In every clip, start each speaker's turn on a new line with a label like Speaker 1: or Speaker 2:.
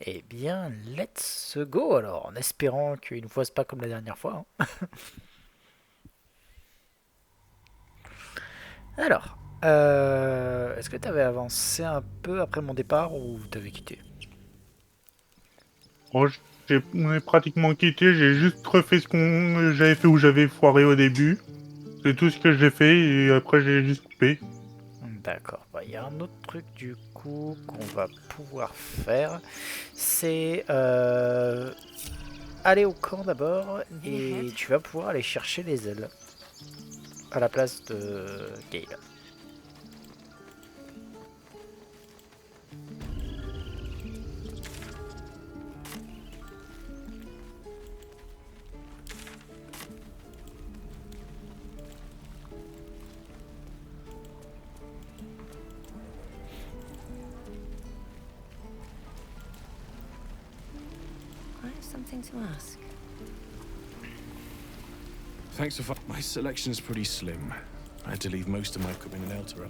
Speaker 1: Eh bien, let's go alors, en espérant qu'il ne fasse pas comme la dernière fois, hein. Alors, est-ce que tu avais avancé un peu après mon départ ou t'avais quitté?
Speaker 2: Bon, on est pratiquement quitté, j'ai juste refait ce qu'on j'avais fait où j'avais foiré au début. C'est tout ce que j'ai fait et après j'ai juste coupé.
Speaker 1: D'accord, bah, il y a un autre truc du coup qu'on va pouvoir faire, c'est aller au camp d'abord
Speaker 3: The ahead.
Speaker 1: et tu vas pouvoir aller chercher les ailes à la place de Gale.
Speaker 3: I have something to ask.
Speaker 4: Thanks for my selection's pretty slim. I had to leave most of my equipment in Eltera.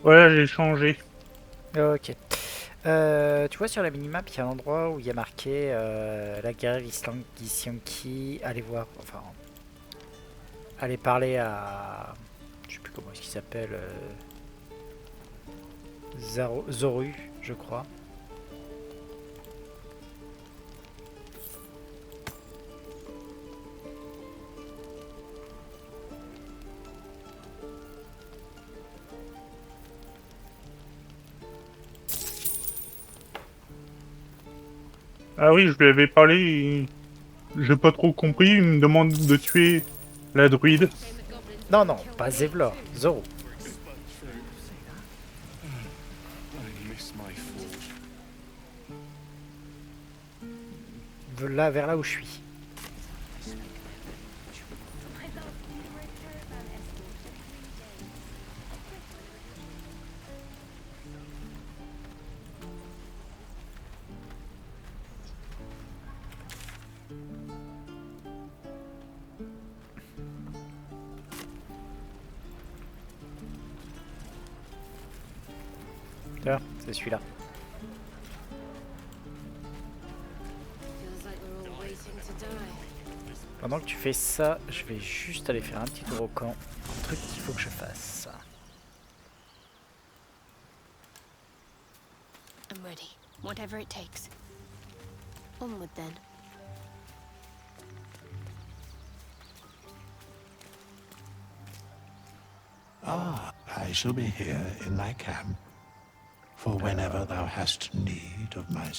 Speaker 2: Voilà, j'ai changé.
Speaker 1: Ok. Tu vois sur la minimap, il y a un endroit où il y a marqué la guerre Githyanki. Allez voir, enfin, allez parler à. Je sais plus comment est-ce qu'il s'appelle. Zoru, je crois.
Speaker 2: Ah oui, je lui avais parlé, j'ai pas trop compris, il me demande de tuer la druide.
Speaker 1: Non, non, pas Zevlor, Zoru.
Speaker 4: I miss my forge.
Speaker 1: Là, vers là où je suis. Tu vois, c'est celui-là.
Speaker 3: Feels like we're all waiting to die.
Speaker 1: Pendant que tu fais ça, je vais juste aller faire un petit tour au camp. Un truc qu'il faut que je fasse.
Speaker 3: I'm ready. Whatever it takes. Onward then.
Speaker 5: I shall be here in thy camp, for whenever thou hast need of my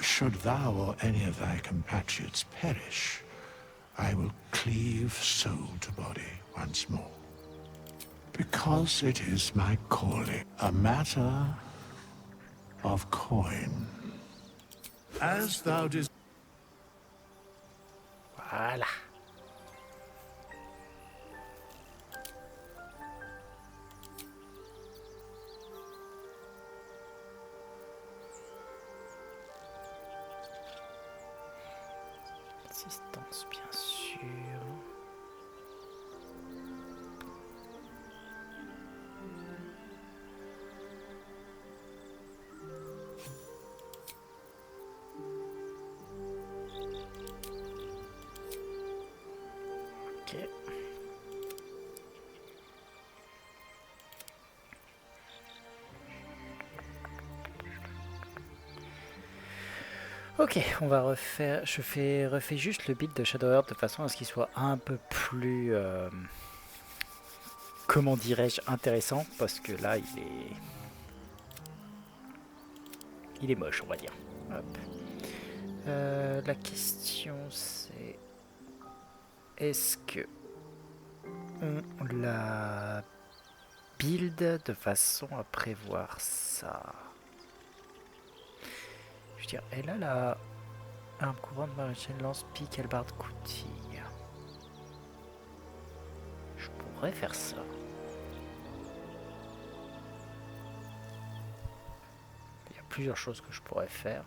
Speaker 5: should thou or any of thy compatriots perish, I will cleave soul to body once more. Because it is my calling, a matter of coin. As thou desires.
Speaker 1: Voilà. Assistance, bien sûr. Ok. Ok, on va refaire. Refais juste le beat de Shadowheart de façon à ce qu'il soit un peu plus, comment dirais-je, intéressant parce que là il est moche, on va dire. Hop. La question c'est est-ce que on la build de façon à prévoir ça? Je veux dire, elle a la Arme courante, maréchal, lance, pique, hallebarde, coutille. Je pourrais faire ça. Il y a plusieurs choses que je pourrais faire.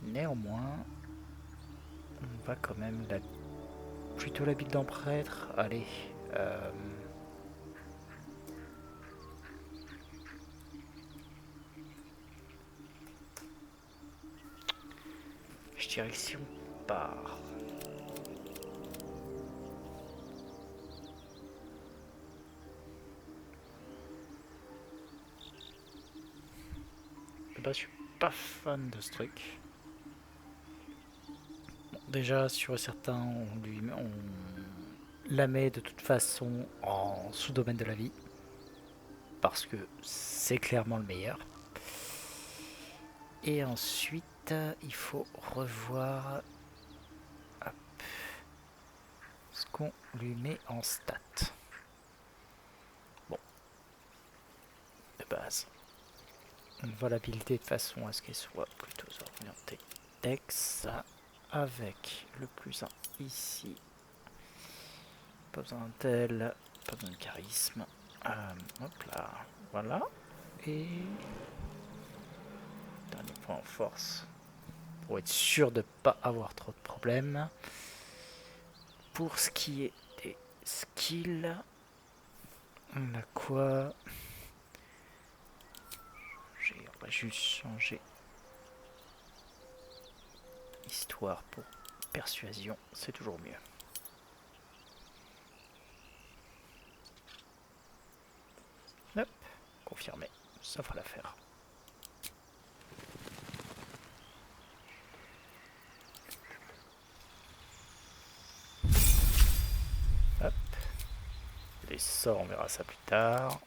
Speaker 1: Néanmoins, on va quand même plutôt la bille d'un prêtre. Allez. Je dirais que si on part. Bah, je suis pas fan de ce truc. Bon, déjà, sur certains, on la met de toute façon en sous-domaine de la vie. Parce que c'est clairement le meilleur. Et ensuite, il faut revoir hop, ce qu'on lui met en stats. Bon, de base. On va l'habiliter de façon à ce qu'elle soit plutôt orientée Dex avec le plus 1 ici. Pas besoin d'elle, pas besoin de charisme. Hop là, voilà. Et dernier point en force pour être sûr de ne pas avoir trop de problèmes. Pour ce qui est des skills, on a quoi? On va juste changer histoire pour persuasion, c'est toujours mieux. Hop, confirmé, ça fera l'affaire. Hop, les sorts, on verra ça plus tard.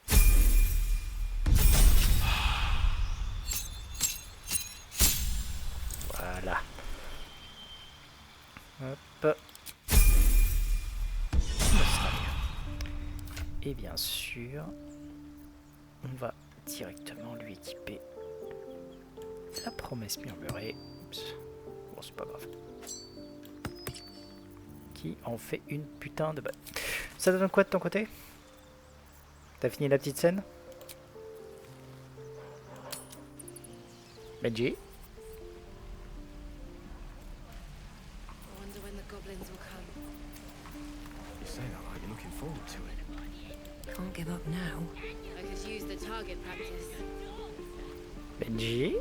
Speaker 1: Voilà. Hop. Et bien sûr, on va directement lui équiper la promesse murmurée. Oups. Bon, c'est pas grave. Qui en fait une putain de bonne. Ça donne quoi de ton côté? T'as fini la petite scène? Benji?
Speaker 4: You say that like you're looking forward to it.
Speaker 3: Can't give up now. I could use the target practice.
Speaker 1: Benji?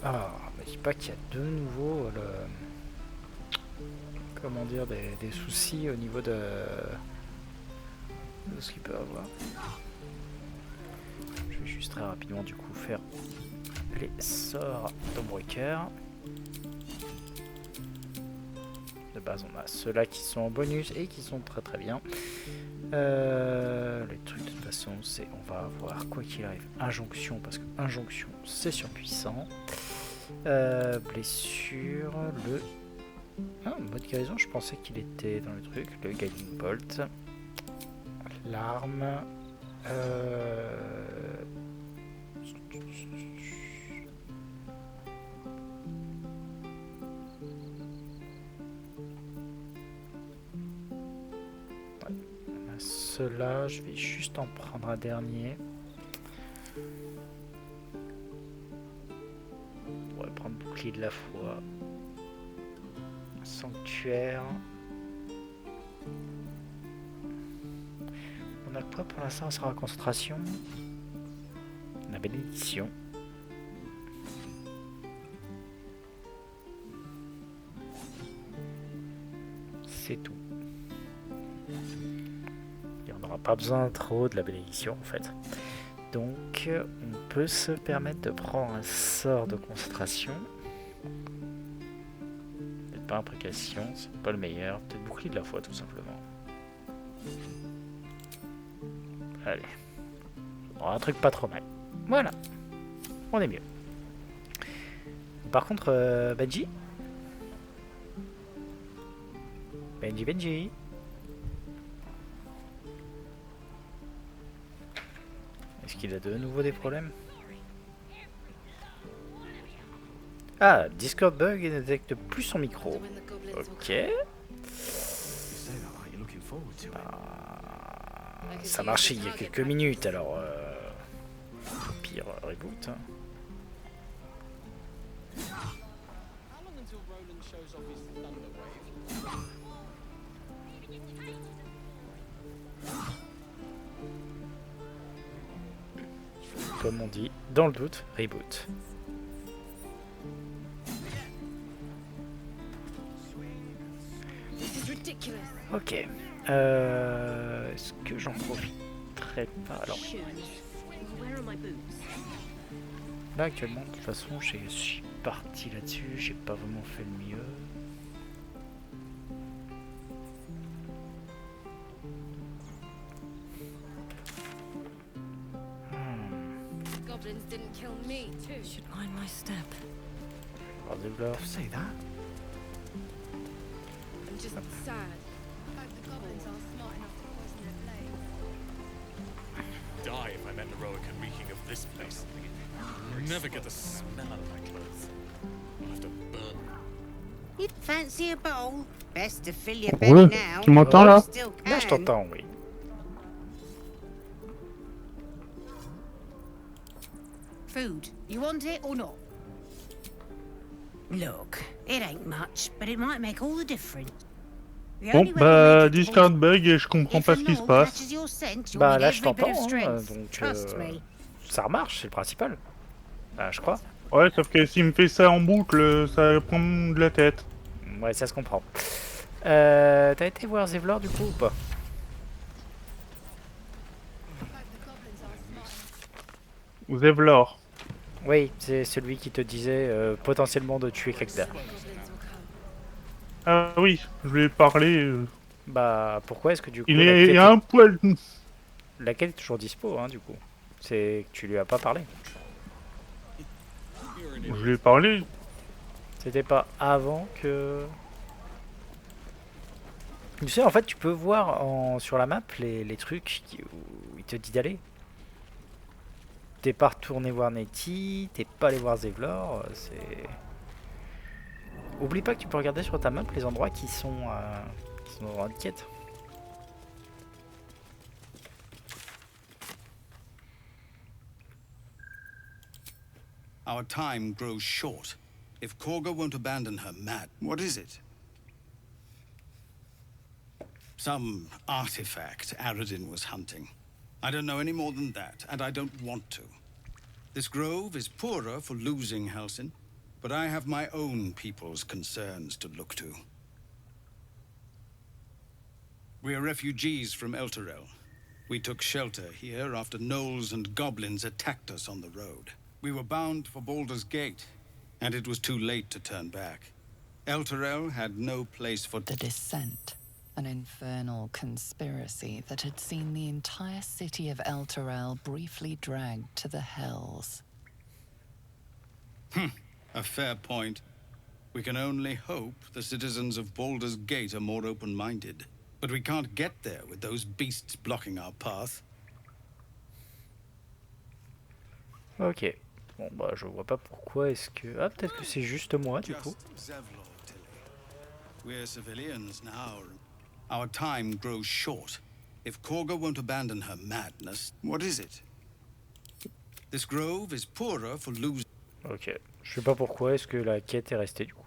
Speaker 1: Ah, mais je dis pas qu'il y a de nouveau comment dire, des soucis au niveau de ce qu'il peut avoir. Je vais juste très rapidement du coup faire les sorts d'Ombreaker. De base on a ceux-là qui sont en bonus et qui sont très très bien. Les trucs de toute façon c'est on va avoir quoi qu'il arrive injonction parce que injonction c'est surpuissant. Blessure, le mode guérison, je pensais qu'il était dans le truc, le guiding bolt, l'arme, cela, je vais juste en prendre un dernier. On va prendre bouclier de la foi. Sanctuaire. On a quoi pour l'instant? Ça sera concentration. La bénédiction. C'est tout. Et on n'aura pas besoin trop de la bénédiction en fait. Donc on peut se permettre de prendre un sort de concentration. Peut-être pas imprécation, c'est pas le meilleur. Peut-être bouclier de la foi tout simplement. Allez. On aura un truc pas trop mal. Voilà. On est mieux. Par contre, Benji. Benji. Est-ce qu'il a de nouveau des problèmes? Ah, Discord bug et ne détecte plus son micro.
Speaker 3: When the goblins will
Speaker 1: Ok.
Speaker 3: come.
Speaker 4: You say that like you're looking forward to it.
Speaker 1: Ça marchait il y a quelques minutes, alors... au pire, reboot. Hein.
Speaker 6: How long until Roland shows off his thunder wave?
Speaker 1: Comme on dit, dans le doute, reboot.
Speaker 3: This is ridiculous.
Speaker 1: Ok. Est-ce que j'en profiterai pas? Alors,
Speaker 3: Shoes. Where are my boots?
Speaker 1: là actuellement, de toute façon, je suis parti là-dessus, j'ai pas vraiment fait le mieux.
Speaker 3: Goblins didn't kill me, too. Should mind my step.
Speaker 1: Alors, développe.
Speaker 4: Say that?
Speaker 3: I'm just sad. The goblins are smart enough to poison their blades.
Speaker 7: Die if I met Heroic and reeking of this place. You'll never get the smell out of my clothes. I'll have to burn them.
Speaker 8: You'd fancy a bowl? Best to fill your
Speaker 2: Ouais,
Speaker 8: belly now.
Speaker 2: tu m'entends là?
Speaker 8: Still
Speaker 1: Là, je
Speaker 8: can.
Speaker 1: t'entends, oui.
Speaker 8: Food. You want it or not? Look, it ain't much, but it might make all the difference. The
Speaker 2: Bon,
Speaker 8: only way to
Speaker 2: bah,
Speaker 8: make it
Speaker 2: Discord
Speaker 8: all-
Speaker 2: bug et je comprends
Speaker 8: If
Speaker 2: pas
Speaker 8: a
Speaker 2: ce qui se
Speaker 8: gnoll
Speaker 2: passe.
Speaker 8: catches your scent, you'll
Speaker 1: Bah
Speaker 8: need
Speaker 1: là, je
Speaker 8: every bit
Speaker 1: t'entends,
Speaker 8: of
Speaker 1: hein,
Speaker 8: strength.
Speaker 1: donc
Speaker 8: Trust me.
Speaker 1: ça remarche, c'est le principal. Bah, je crois.
Speaker 2: Ouais, sauf que s'il me fait ça en boucle, ça prend de la tête.
Speaker 1: Ouais, ça se comprend. T'as été voir Zevlor du coup ou pas?
Speaker 2: Ou Zevlor.
Speaker 1: Oui, c'est celui qui te disait potentiellement de tuer Kagda.
Speaker 3: Goblins will come.
Speaker 2: Ah oui, je lui ai parlé.
Speaker 1: Bah pourquoi est-ce que du coup
Speaker 2: Il
Speaker 1: la
Speaker 2: est
Speaker 1: quête,
Speaker 2: un poil.
Speaker 1: la quête est toujours dispo hein, du coup? C'est que tu lui as pas parlé.
Speaker 2: Je lui ai parlé.
Speaker 1: C'était pas avant que... Tu sais, en fait, tu peux voir sur la map les trucs où il te dit d'aller. T'es pas retourné voir Nettie, t'es pas allé voir Zevlor, c'est... Oublie pas que tu peux regarder sur ta map les endroits qui sont dans la quête.
Speaker 9: Our time grows short. If Korga won't abandon her mad, what is it? Some artifact Aradin was hunting. I don't know any more than that, and I don't want to. This grove is poorer for losing Halsin, but I have my own people's concerns to look to. We are refugees from Elturel. We took shelter here after gnolls and goblins attacked us on the road. We were bound for Baldur's Gate, and it was too late to turn back. Elturel had no place for
Speaker 10: The Descent, an infernal conspiracy that had seen the entire city of Elturel briefly dragged to the Hells.
Speaker 9: a fair point. We can only hope the citizens of Baldur's Gate are more open-minded. But we can't get there with those beasts blocking our path.
Speaker 1: Ok. Bon bah je vois pas pourquoi est-ce que... Ah peut-être que c'est juste moi du coup.
Speaker 9: Just Zevlor, Tilly. We're civilians now. Our time grows short. If Korga won't abandon her madness, what is it? This grove is poorer for losing.
Speaker 1: Ok. Je sais pas pourquoi est-ce que la quête est restée du coup.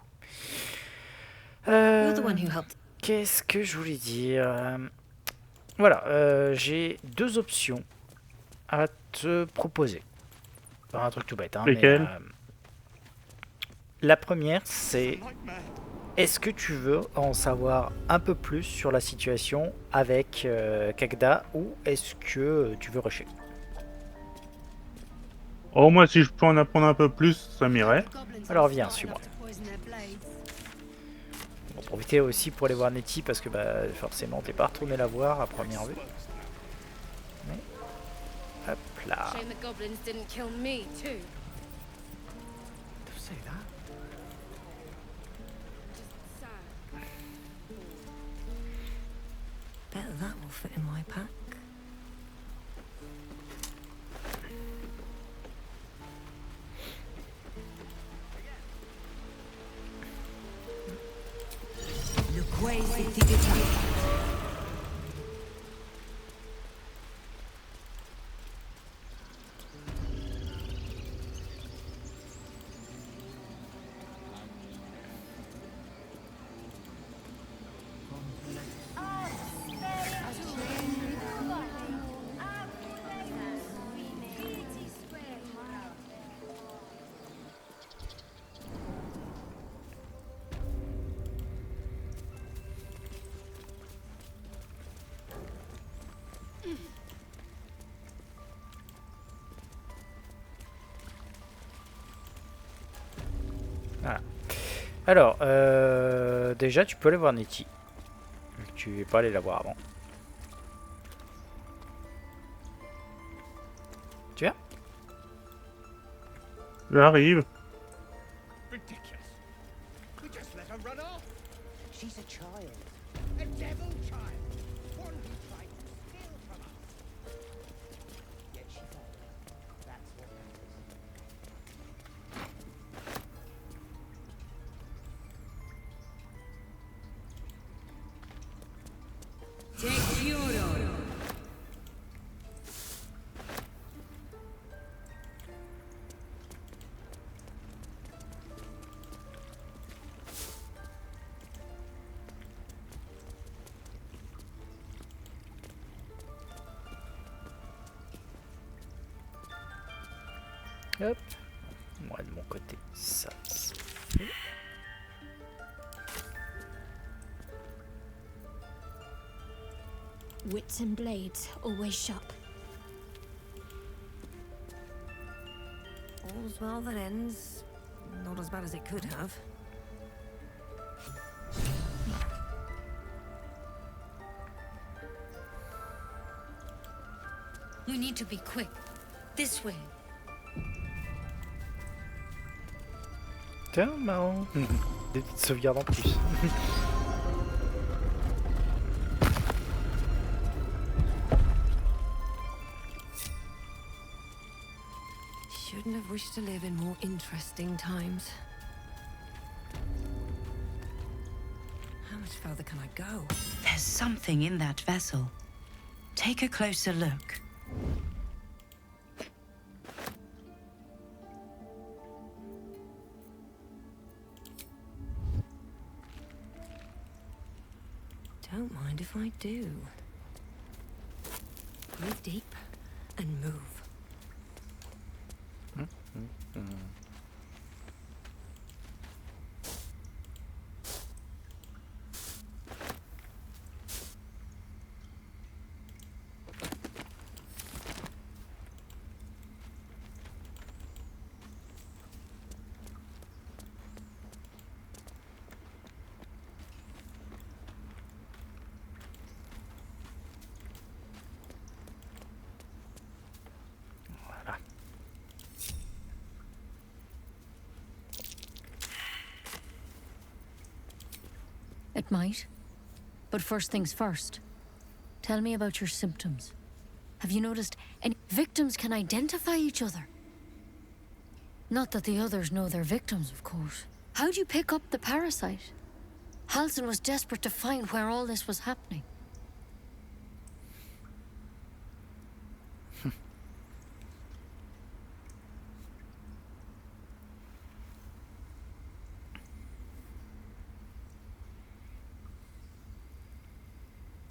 Speaker 8: You're the one who helped.
Speaker 1: Qu'est-ce que je voulais dire Voilà, j'ai deux options à te proposer. Pas un truc tout bête, hein,
Speaker 2: Lesquelles?
Speaker 1: mais, la première, c'est est-ce que tu veux en savoir un peu plus sur la situation avec Kagda ou est-ce que tu veux rusher?
Speaker 2: Oh, moi, si je peux en apprendre un peu plus, ça m'irait.
Speaker 1: Alors viens, suis-moi. On va profiter aussi pour aller voir Nettie parce que bah, forcément t'es pas retourné la voir à première vue. Mais hop là.
Speaker 3: Shame the goblins didn't kill me, too.
Speaker 4: Say that?
Speaker 3: Just sad.
Speaker 8: Bet that will fit in my pack.
Speaker 1: Voilà. Alors, déjà, tu peux aller voir Nettie. Vu que tu n'es pas allé la voir avant. Tu viens?
Speaker 2: J'arrive.
Speaker 6: Ridiculous. We just let her run off. She's a child. A devil child. One who tried to steal from us. Yet she fell. That's what matters.
Speaker 1: Hop. Moi de mon côté, ça c'est fait.
Speaker 3: Wits and blades, always sharp.
Speaker 11: All's well that ends. Not as bad as it could have.
Speaker 3: We need to be quick. This way.
Speaker 1: Tiens, marrant. Des petites sauvegardes en plus.
Speaker 11: Shouldn't have wished to live in more interesting times. How much further can I go?
Speaker 8: There's something in that vessel. Take a closer look.
Speaker 11: Don't mind if I do. Breathe deep and move.
Speaker 3: It might. But first things first. Tell me about your symptoms. Have you noticed any victims can identify each other? Not that the others know they're victims, of course. How'd you pick up the parasite? Halsin was desperate to find where all this was happening.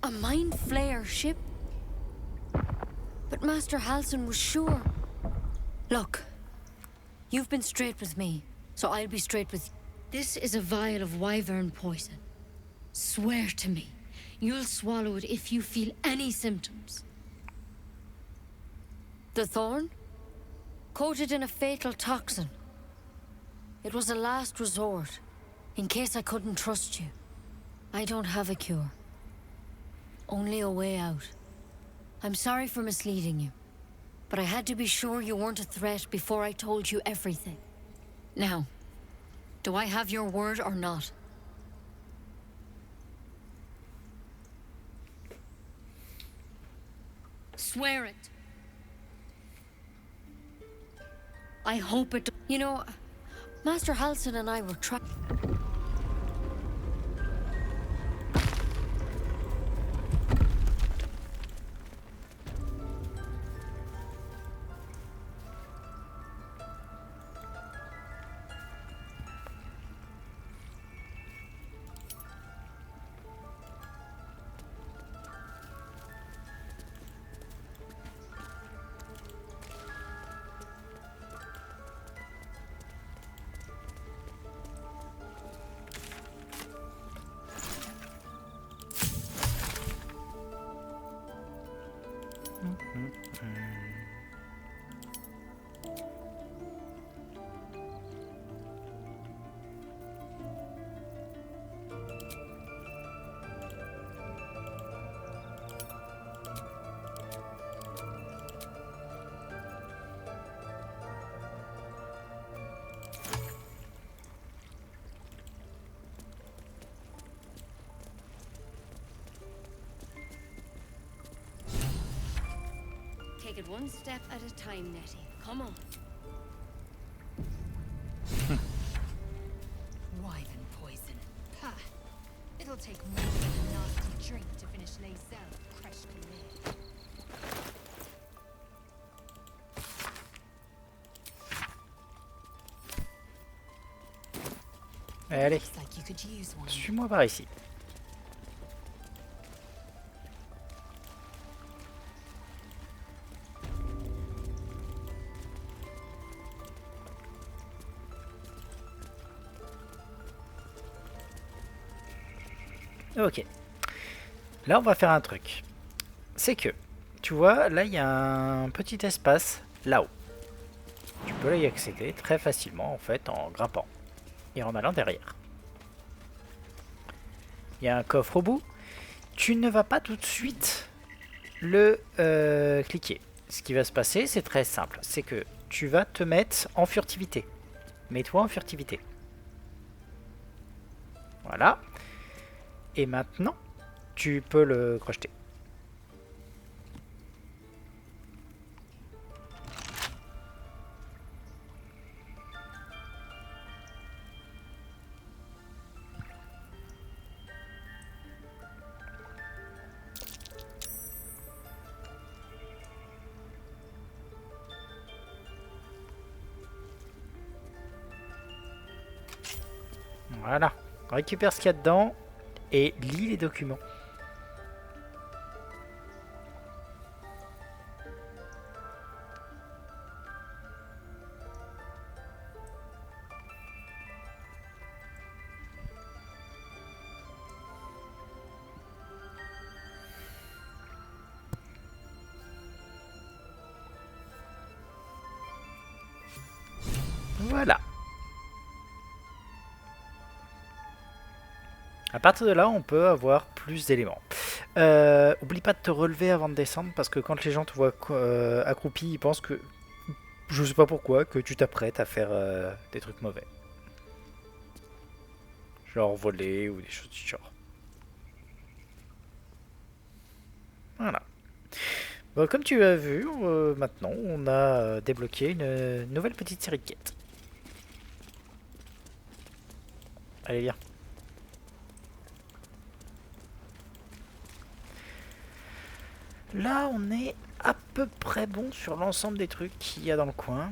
Speaker 3: A Mind Flayer ship? But Master Halsin was sure. Look, you've been straight with me, so I'll be straight with you. This is a vial of wyvern poison. Swear to me, you'll swallow it if you feel any symptoms. The thorn? Coated in a fatal toxin. It was a last resort, in case I couldn't trust you. I don't have a cure. Only a way out. I'm sorry for misleading you, but I had to be sure you weren't a threat before I told you everything. Now, do I have your word or not? Swear it. I hope it... You know, Master Halsin and I were trying... it one step at a time, Nettie. Come on.
Speaker 11: Wyvern poison. Ha! It'll take more than a nasty drink to finish Lae'zel, crushed career.
Speaker 1: Allez,
Speaker 11: Looks like you could use one.
Speaker 1: suis-moi par ici. Ok. Là, on va faire un truc. C'est que, tu vois, là, il y a un petit espace là-haut. Tu peux y accéder très facilement, en fait, en grimpant et en allant derrière. Il y a un coffre au bout. Tu ne vas pas tout de suite le cliquer. Ce qui va se passer, c'est très simple. C'est que tu vas te mettre en furtivité. Mets-toi en furtivité. Voilà. Et maintenant, tu peux le crocheter. Voilà. Récupère ce qu'il y a dedans. Et lis les documents. Voilà. À partir de là, on peut avoir plus d'éléments. Oublie pas de te relever avant de descendre, parce que quand les gens te voient accroupi, ils pensent que, je sais pas pourquoi, que tu t'apprêtes à faire des trucs mauvais. Genre voler ou des choses du genre. Voilà. Bon, comme tu as vu, maintenant, on a débloqué une nouvelle petite série de quêtes. Allez, viens. Là, on est à peu près bon sur l'ensemble des trucs qu'il y a dans le coin.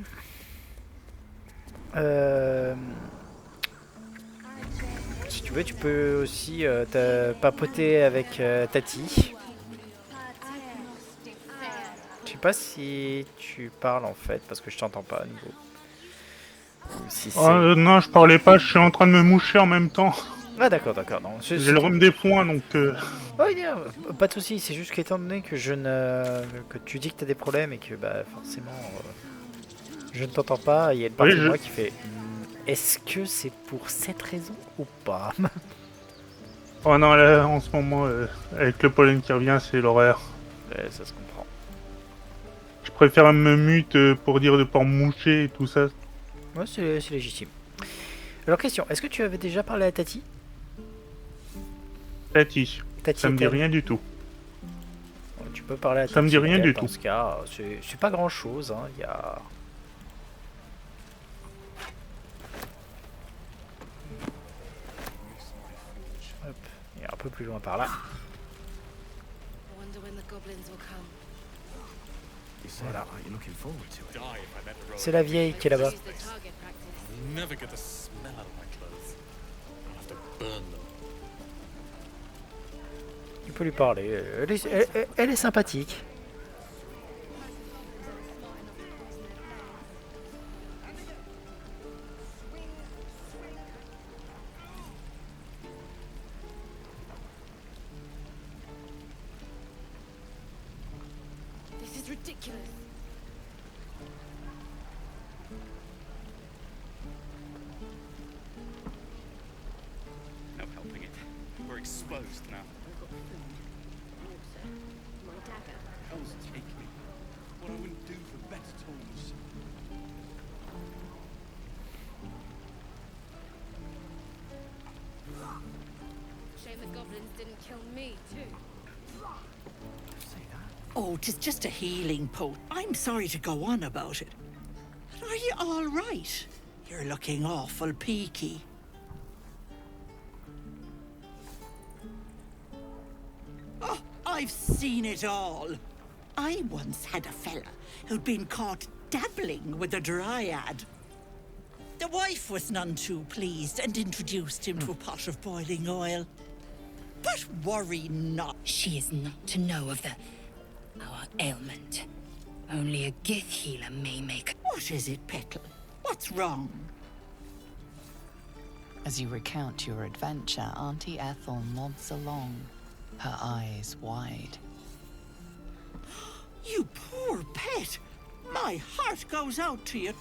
Speaker 1: Si tu veux, tu peux aussi papoter avec Tati. Je sais pas si tu parles en fait, parce que je t'entends pas à nouveau. Ou si
Speaker 2: non, je parlais pas, je suis en train de me moucher en même temps.
Speaker 1: Ah d'accord.
Speaker 2: J'ai le rhume des foins, donc...
Speaker 1: Ouais, pas de soucis, c'est juste qu'étant donné que que tu dis que t'as des problèmes et que bah forcément je ne t'entends pas, il y a une partie de moi qui fait est-ce que c'est pour cette raison ou pas?
Speaker 2: Oh non, là, en ce moment, avec le pollen qui revient, c'est l'horreur.
Speaker 1: Ouais, ça se comprend.
Speaker 2: Je préfère me mute pour dire de pas me moucher et tout ça.
Speaker 1: Ouais, c'est légitime. Alors question, est-ce que tu avais déjà parlé à Tati?
Speaker 2: Tati, ça me dit rien du tout.
Speaker 1: Ouais, tu peux parler à Tati.
Speaker 2: Ça me dit rien du tout.
Speaker 1: Dans ce cas, c'est pas grand chose, hein. Il y a... Hop, il y a un peu plus loin par là. Voilà. C'est la vieille qui est là-bas.
Speaker 7: Never get the smell out of my clothes. I'll have to burn them.
Speaker 1: Tu peux lui parler. Elle est sympathique.
Speaker 3: This is ridiculous.
Speaker 7: No helping it. We're exposed now.
Speaker 3: My dagger.
Speaker 4: Hell's take me. What I wouldn't do for better tools.
Speaker 3: Shame the goblins didn't kill me too.
Speaker 4: Say that.
Speaker 12: Oh, 'tis just a healing potion. I'm sorry to go on about it. But are you all right? You're looking awful peaky. Oh, I've seen it all. I once had a fella who'd been caught dabbling with a dryad. The wife was none too pleased and introduced him to a pot of boiling oil. But worry not.
Speaker 13: She is not to know of our ailment. Only a Gith healer may make...
Speaker 12: What is it, Petal? What's wrong?
Speaker 10: As you recount your adventure, Auntie Ethel nods along, her eyes wide.
Speaker 12: You poor pet! My heart goes out to you.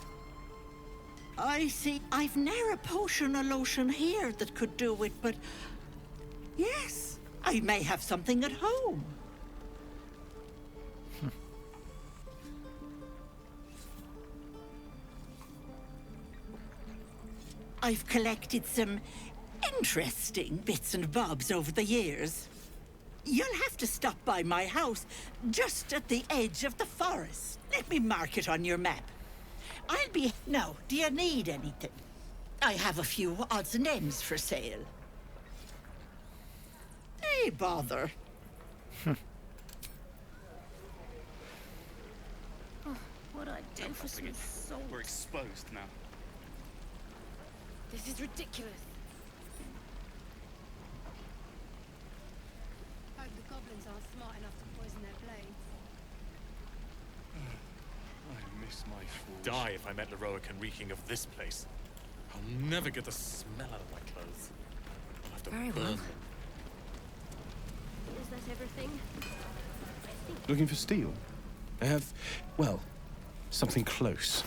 Speaker 12: I see. I've ne'er a potion or lotion here that could do it, but... Yes, I may have something at home. I've collected some interesting bits and bobs over the years. You'll have to stop by my house, just at the edge of the forest. Let me mark it on your map. I'll be... Now, do you need anything? I have a few odds and ends for sale. Hey, bother.
Speaker 11: Oh, what I do for some salt.
Speaker 7: We're exposed now.
Speaker 11: This is ridiculous. Hope the goblins aren't smart enough to poison their blades.
Speaker 7: I miss my forge. Die if I met Leroican reeking of this place. I'll never get the smell out of my clothes. I'll have to
Speaker 11: Very
Speaker 7: burn
Speaker 11: well.
Speaker 7: them.
Speaker 11: Is that everything?
Speaker 4: Looking for steel? I have, well, something close.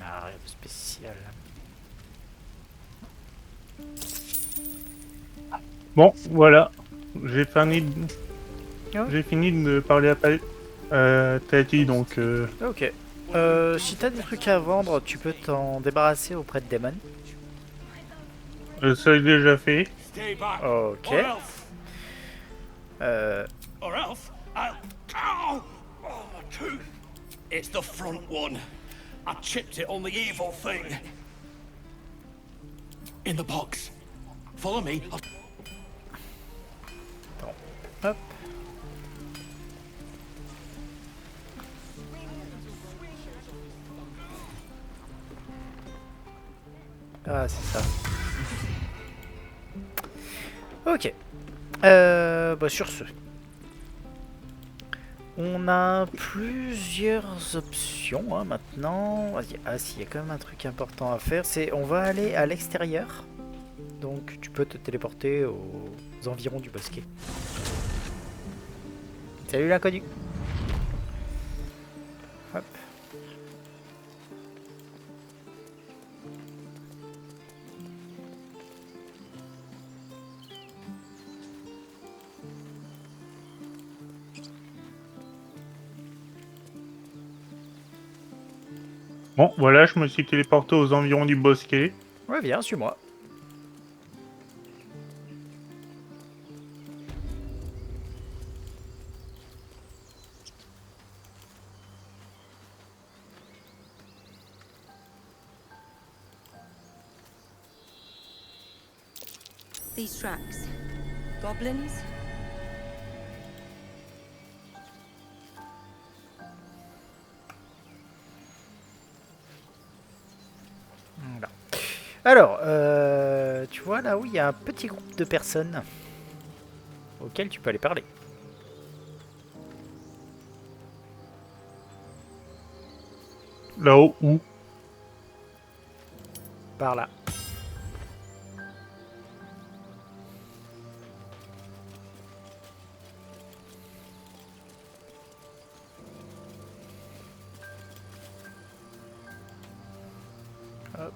Speaker 1: Ah, rien de spécial.
Speaker 2: Bon, voilà. J'ai fini
Speaker 1: Oh.
Speaker 2: j'ai fini de parler à Tati, donc...
Speaker 1: Ok. Si t'as des trucs à vendre, tu peux t'en débarrasser auprès de Damon.
Speaker 2: Ça est déjà fait.
Speaker 6: Stay back.
Speaker 1: Ok.
Speaker 6: Or else I'll... Ow! Oh, my tooth. It's the front one. I chipped it on the evil thing. In the box. Follow me.
Speaker 1: Hop. Ah, c'est ça. Ok. Bah sur ce. On a plusieurs options hein, maintenant. Ah si, il y a quand même un truc important à faire. C'est on va aller à l'extérieur. Donc tu peux te téléporter aux environs du bosquet. Salut l'inconnu. Hop.
Speaker 2: Bon, voilà, je me suis téléporté aux environs du bosquet.
Speaker 1: Ouais, viens, suis-moi.
Speaker 14: These tracks. Goblins?
Speaker 1: Voilà. Alors, tu vois là où il y a un petit groupe de personnes auxquelles tu peux aller parler.
Speaker 2: Là-haut, où?
Speaker 1: Par là. Hop.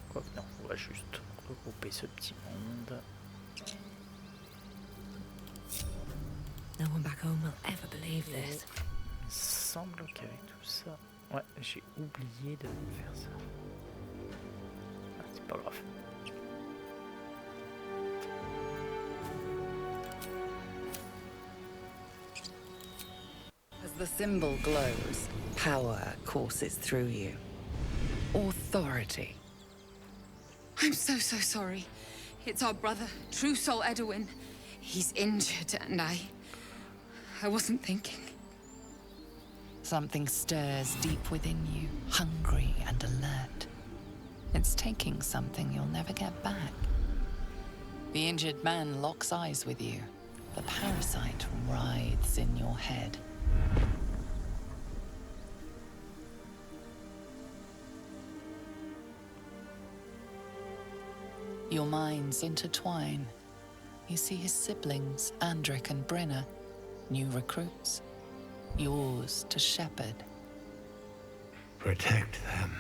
Speaker 1: Quoi que non, on va juste regrouper ce petit monde.
Speaker 13: No one back home will ever believe this.
Speaker 1: Il me semble qu'avec tout ça... Ouais, j'ai oublié de faire ça. Ah, c'est pas grave.
Speaker 10: As the symbol glows, power courses through you. Authority.
Speaker 11: I'm so sorry. It's our brother, True Soul Edwin. He's injured and I wasn't thinking.
Speaker 10: Something stirs deep within you, hungry and alert. It's taking something you'll never get back. The injured man locks eyes with you. The parasite writhes in your head. Your minds intertwine. You see his siblings, Andric and Brenna, new recruits. Yours to shepherd.
Speaker 5: Protect them.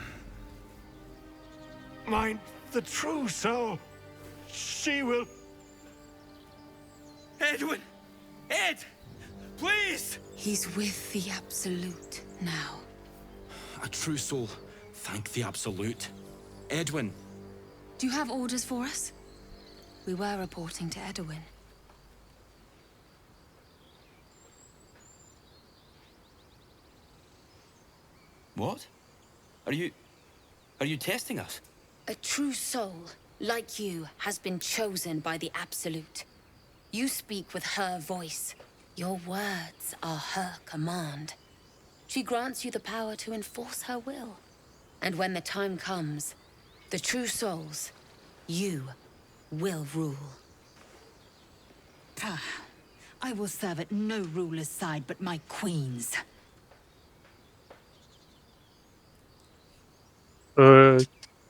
Speaker 5: Mine, the true soul. She will...
Speaker 6: Edwin! Ed! Please!
Speaker 11: He's with the Absolute now.
Speaker 7: A true soul. Thank the Absolute. Edwin.
Speaker 11: Do you have orders for us? We were reporting to Edwin.
Speaker 6: What? Are you testing us?
Speaker 13: A true soul, like you, has been chosen by the Absolute. You speak with her voice. Your words are her command. She grants you the power to enforce her will. And when the time comes, the true souls, you will rule.
Speaker 12: I will serve at no ruler's side but my queen's.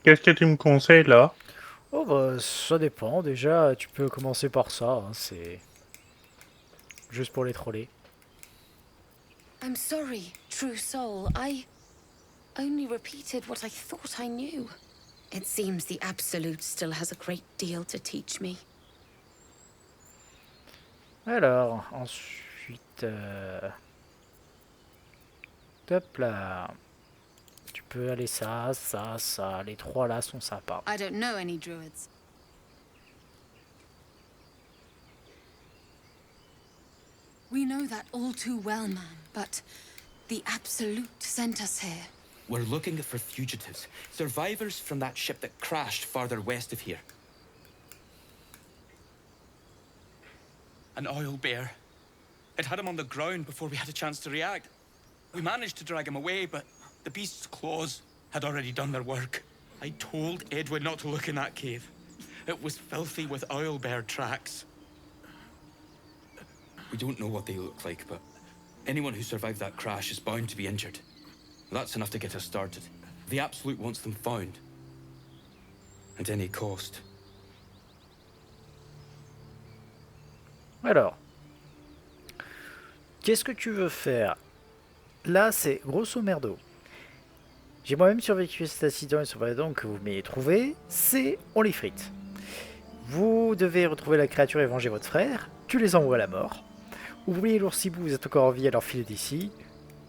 Speaker 2: Qu'est-ce que tu me conseilles là?
Speaker 1: Oh bah ça dépend, déjà tu peux commencer par ça, hein, c'est juste pour les troller.
Speaker 13: I'm sorry, true soul. I only repeated what I thought I knew. It seems the Absolute still has a great deal to teach me.
Speaker 1: Alors, ensuite... Hop là. Tu peux aller ça, ça, ça. Les trois là sont sympas.
Speaker 11: I don't know any druids. We know that all too well, ma'am, but the Absolute sent us here.
Speaker 6: We're looking for fugitives. Survivors from that ship that crashed farther west of here. An oil bear. It had him on the ground before we had a chance to react. We managed to drag him away, but the beast's claws had already done their work. I told Edwin not to look in that cave. It was filthy with oil bear tracks. We don't know what they look like, but anyone who survived that crash is bound to be injured. That's enough to get us started. The Absolute wants them found. At any cost.
Speaker 1: Alors, qu'est-ce que tu veux faire? Là, c'est grosso merdo. J'ai moi-même survécu à cet accident et sauvé donc que vous m'ayez trouvé. C'est on les frite. Vous devez retrouver la créature et venger votre frère. Tu les envoies à la mort. Oubliez l'oursibou, vous êtes encore en vie, alors filez d'ici.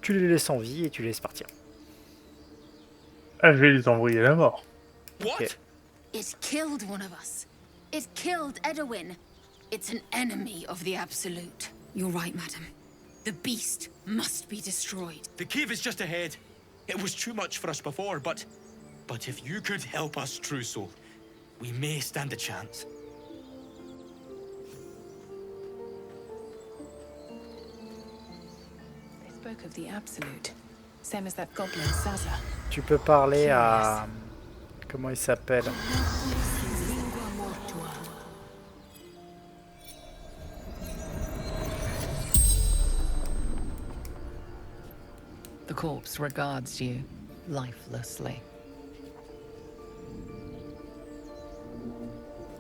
Speaker 1: Tu les laisses en vie et tu les laisses partir.
Speaker 2: Ah, je vais les envoyer à la mort.
Speaker 11: What? It killed one of us. It killed Edwin. It's an enemy of the Absolute. You're right, madam. The beast must be destroyed.
Speaker 6: The cave is just ahead. It was too much for us before, but if you could help us, True Soul, we may stand a chance.
Speaker 15: They spoke of the Absolute, same as that goblin Zaza.
Speaker 1: Tu peux parler à... Comment il s'appelle?
Speaker 10: The corpse regards you lifelessly.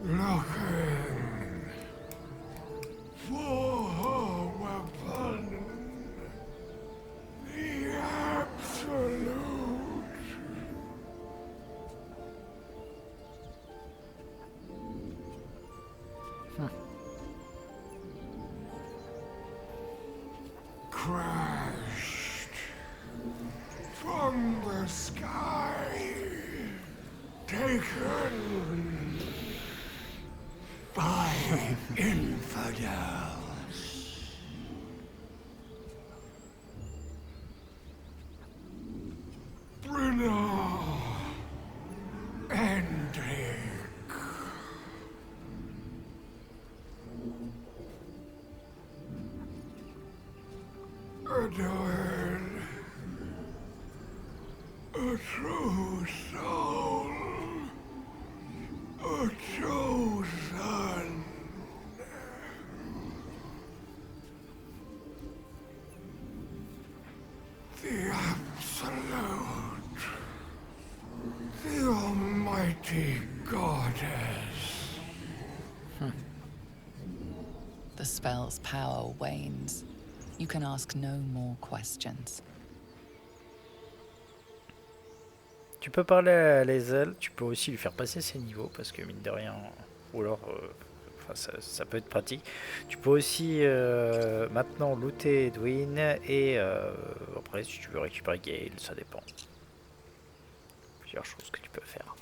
Speaker 5: Looking for a weapon. The absolute. Crashed from the sky, taken by infidels. Bruno Endrick. Adored, a true soul, a chosen. The absolute, the almighty goddess.
Speaker 10: The spell's power wanes. You can ask no more questions.
Speaker 1: Tu peux parler à Lae'zel, tu peux aussi lui faire passer ses niveaux parce que mine de rien, ou alors ça peut être pratique. Tu peux aussi maintenant looter Edwin et après si tu veux récupérer Gale, ça dépend. Plusieurs choses que tu peux faire.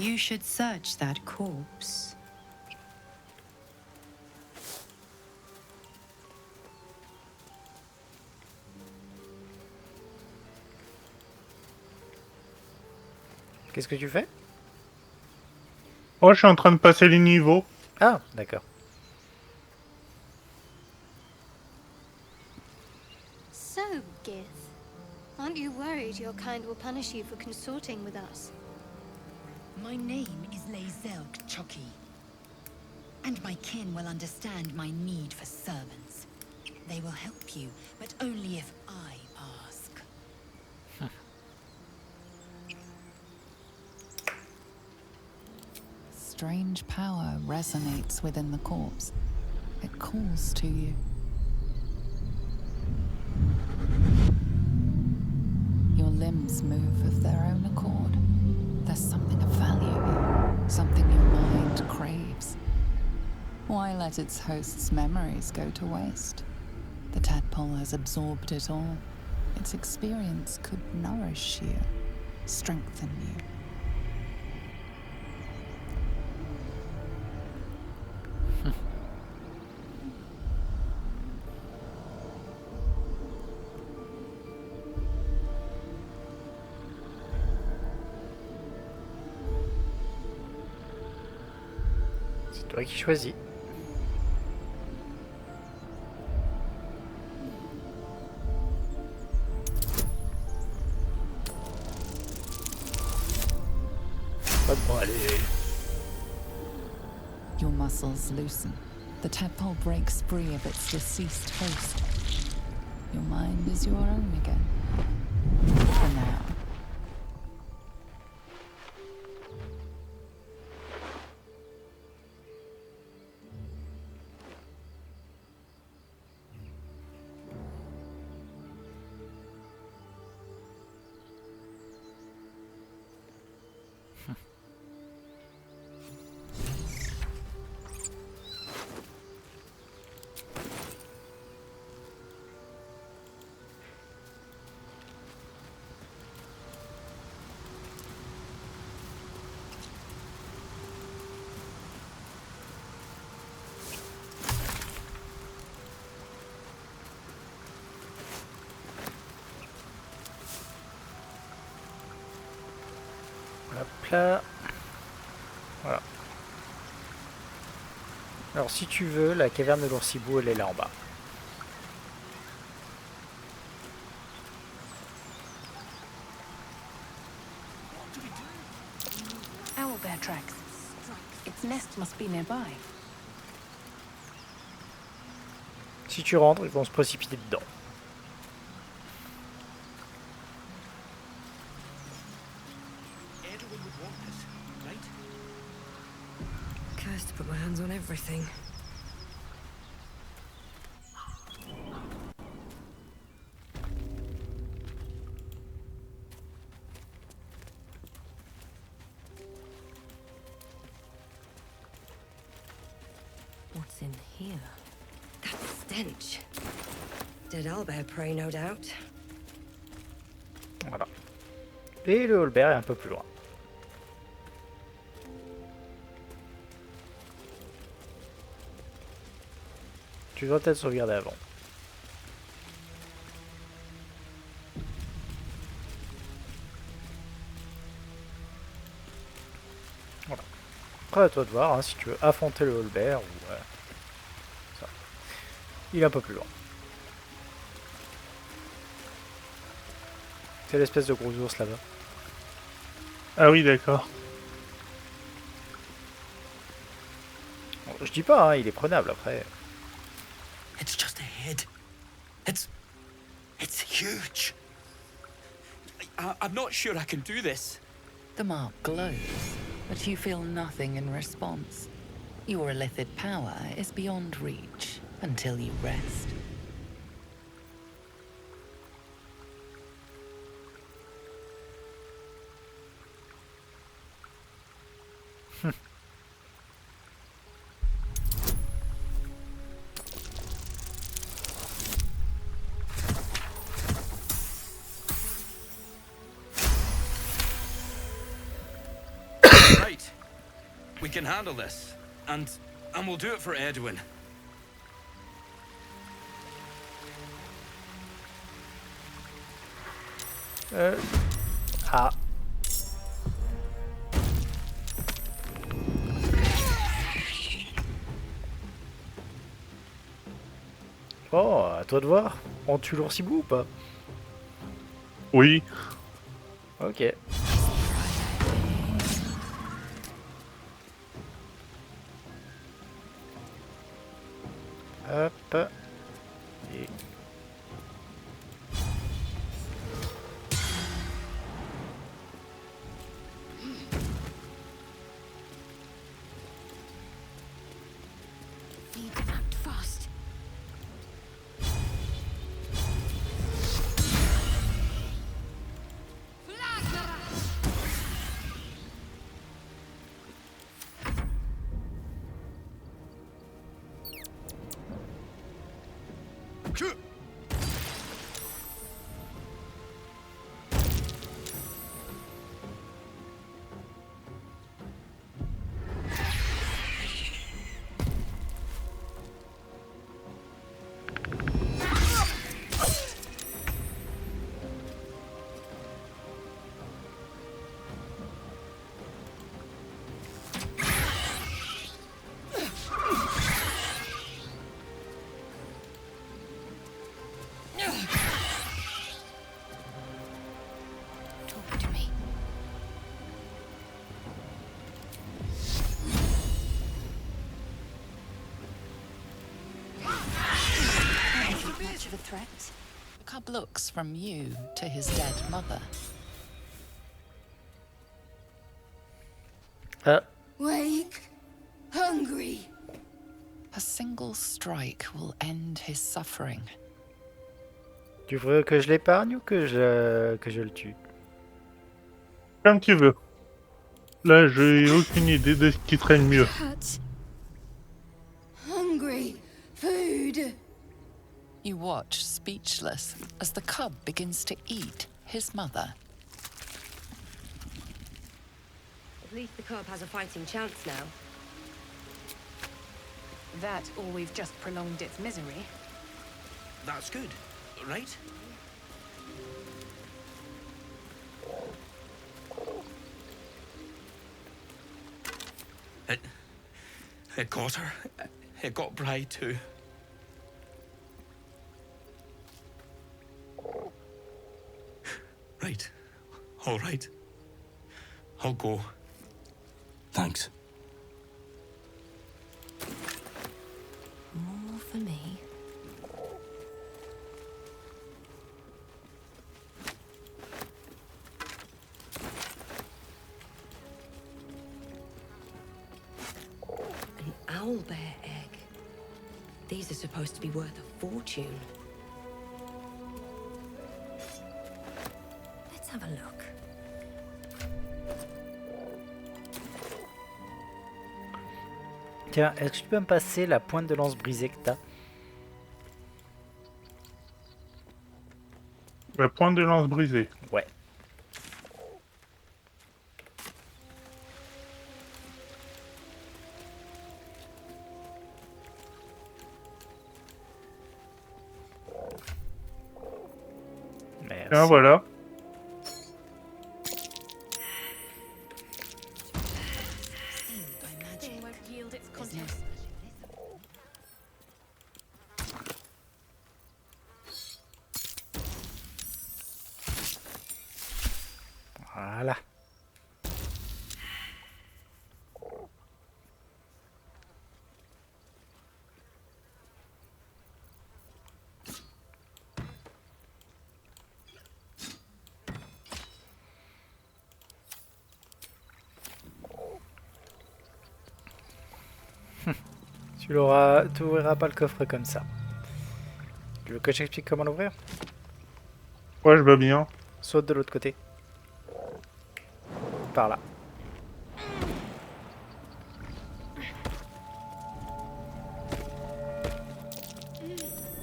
Speaker 8: You should search that corpse.
Speaker 1: Qu'est-ce que tu fais?
Speaker 2: Oh, je suis en train de passer les niveaux.
Speaker 1: Ah, d'accord.
Speaker 16: So, Gith, aren't you worried your kind will punish you for consorting with us?
Speaker 17: My name is Lae'zel K'Choki, and my kin will understand my need for servants. They will help you, but only if I ask.
Speaker 10: Strange power resonates within the corpse. It calls to you. Your limbs move of their own accord. There's something of value here, something your mind craves. Why let its host's memories go to waste? The tadpole has absorbed it all. Its experience could nourish you, strengthen you.
Speaker 1: C'est toi qui choisis.
Speaker 10: Your muscles loosen. The tadpole breaks free of its deceased host. Your mind is your own again. For now.
Speaker 1: Hop là. Voilà. Alors si tu veux, la caverne de l'Oursibou, elle est là en bas.
Speaker 15: Owlbear tracks. Its nest must be nearby.
Speaker 1: Si tu rentres, ils vont se précipiter dedans.
Speaker 6: Edwin would want this, right?
Speaker 18: Cursed to put my hands on everything. What's in here? That stench. Dead owlbear prey, no doubt.
Speaker 1: Voilà. Et le Holbear est un peu plus loin. Tu dois peut-être sauvegarder avant. Voilà. Après à toi de voir hein, si tu veux affronter le Holbear ou ça. Il est un peu plus loin. C'est l'espèce de gros ours là-bas.
Speaker 2: Ah oui, d'accord.
Speaker 1: Bon, je dis pas, hein, il est prenable après.
Speaker 6: It's just a head. It's huge. I'm not sure I can do this.
Speaker 10: The mark glows, but you feel nothing in response. Your illithid power is beyond reach until you rest.
Speaker 6: Right. We can handle this. And we'll do it for Edwin.
Speaker 1: Ah. Oh, à toi de voir. On tue l'oursibou ou pas?
Speaker 2: Oui.
Speaker 1: Ok. Hop. Et...
Speaker 11: Need to act fast. Talk to me.
Speaker 10: Much of a threat. The cub looks from you to his dead mother.
Speaker 11: Wake. Hungry.
Speaker 10: A single strike will end his suffering.
Speaker 1: Tu veux que je l'épargne ou que je le tue?
Speaker 2: Comme tu veux. Là, j'ai aucune idée de ce qui serait le mieux.
Speaker 11: Cat. Hungry. Food.
Speaker 10: You watch, speechless, as the cub begins to eat his mother.
Speaker 18: At least the cub has a fighting chance now.
Speaker 15: That, or we've just prolonged its misery.
Speaker 6: That's good, right? It got her. It got Bride too. Right. All right. I'll go. Thanks.
Speaker 18: owlbear egg. These are supposed to be worth a fortune. Let's have a look.
Speaker 1: Tiens, est-ce que tu peux me passer la pointe de lance brisée que t'as?
Speaker 2: La pointe de lance brisée.
Speaker 1: Ouais. Merci.
Speaker 2: Tiens, voilà.
Speaker 1: Voilà. Tu ouvriras pas le coffre comme ça. Tu veux que je t'explique comment l'ouvrir?
Speaker 2: Ouais, je veux bien.
Speaker 1: Saute de l'autre côté. Par là.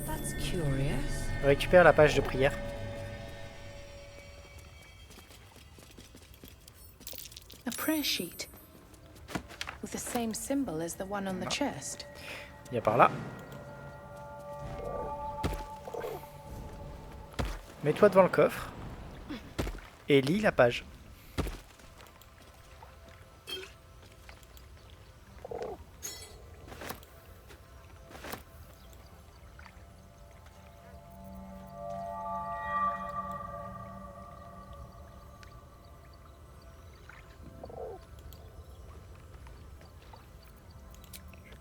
Speaker 18: That's curious.
Speaker 1: Récupère la page de prière.
Speaker 15: A prayer sheet. With the same symbol as the one on the chest.
Speaker 1: Il y a par là. Mets-toi devant le coffre. Et lis la page.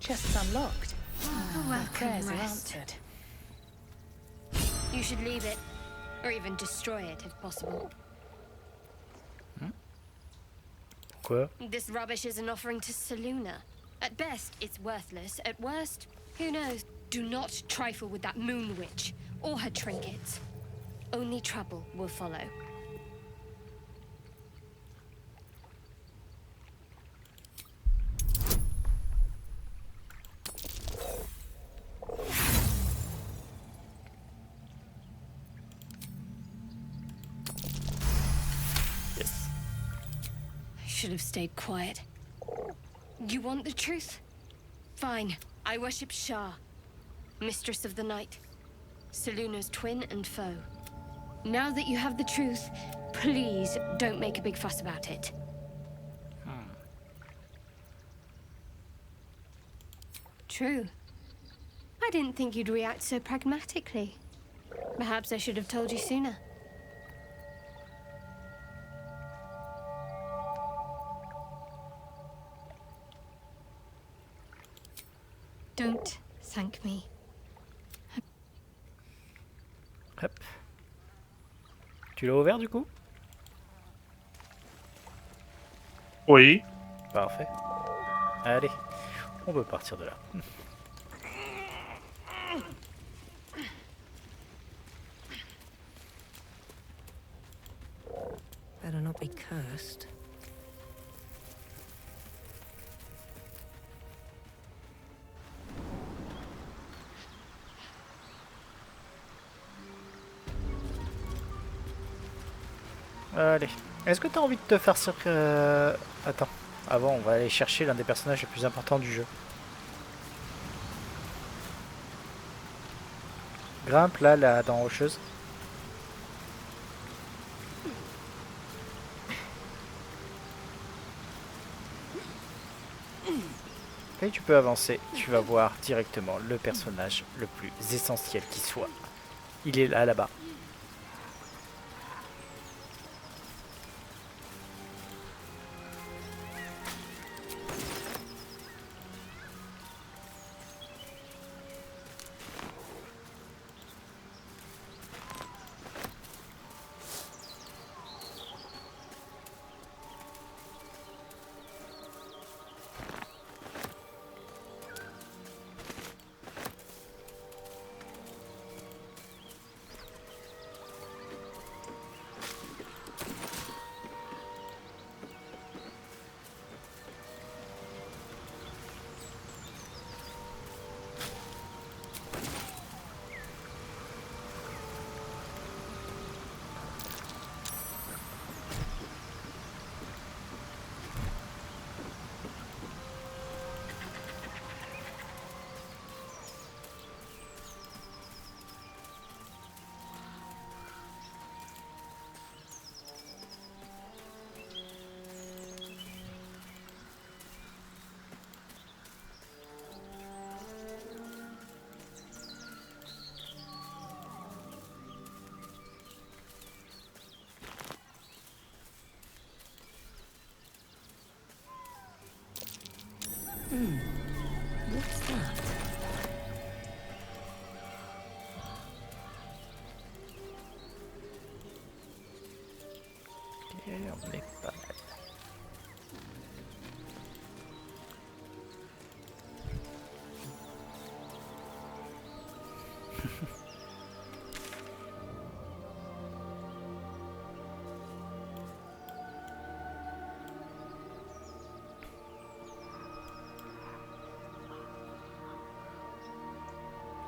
Speaker 15: Chest's unlocked.
Speaker 16: welcome
Speaker 15: Prayers are
Speaker 16: rest.
Speaker 15: answered.
Speaker 16: You should leave it, or even destroy it if possible.
Speaker 1: Quoi?
Speaker 16: This rubbish is an offering to Selûne. At best, it's worthless. At worst, who knows? Do not trifle with that moon witch or her trinkets. Only trouble will follow. Should have stayed quiet. You want the truth? Fine. I worship Shah, Mistress of the Night, Selûne's twin and foe. Now that you have the truth, please don't make a big fuss about it. True. I didn't think you'd react so pragmatically. Perhaps I should have told you sooner. Don't thank me.
Speaker 1: Hop. Tu l'as ouvert du coup?
Speaker 2: Oui.
Speaker 1: Parfait. Allez, on peut partir de là.
Speaker 18: Better not be cursed.
Speaker 1: Allez. Est-ce que tu as envie de te faire sur... Attends. Avant, on va aller chercher l'un des personnages les plus importants du jeu. Grimpe là, dans Rocheuse. Et tu peux avancer. Tu vas voir directement le personnage le plus essentiel qui soit. Il est là, là-bas. on est pas mal.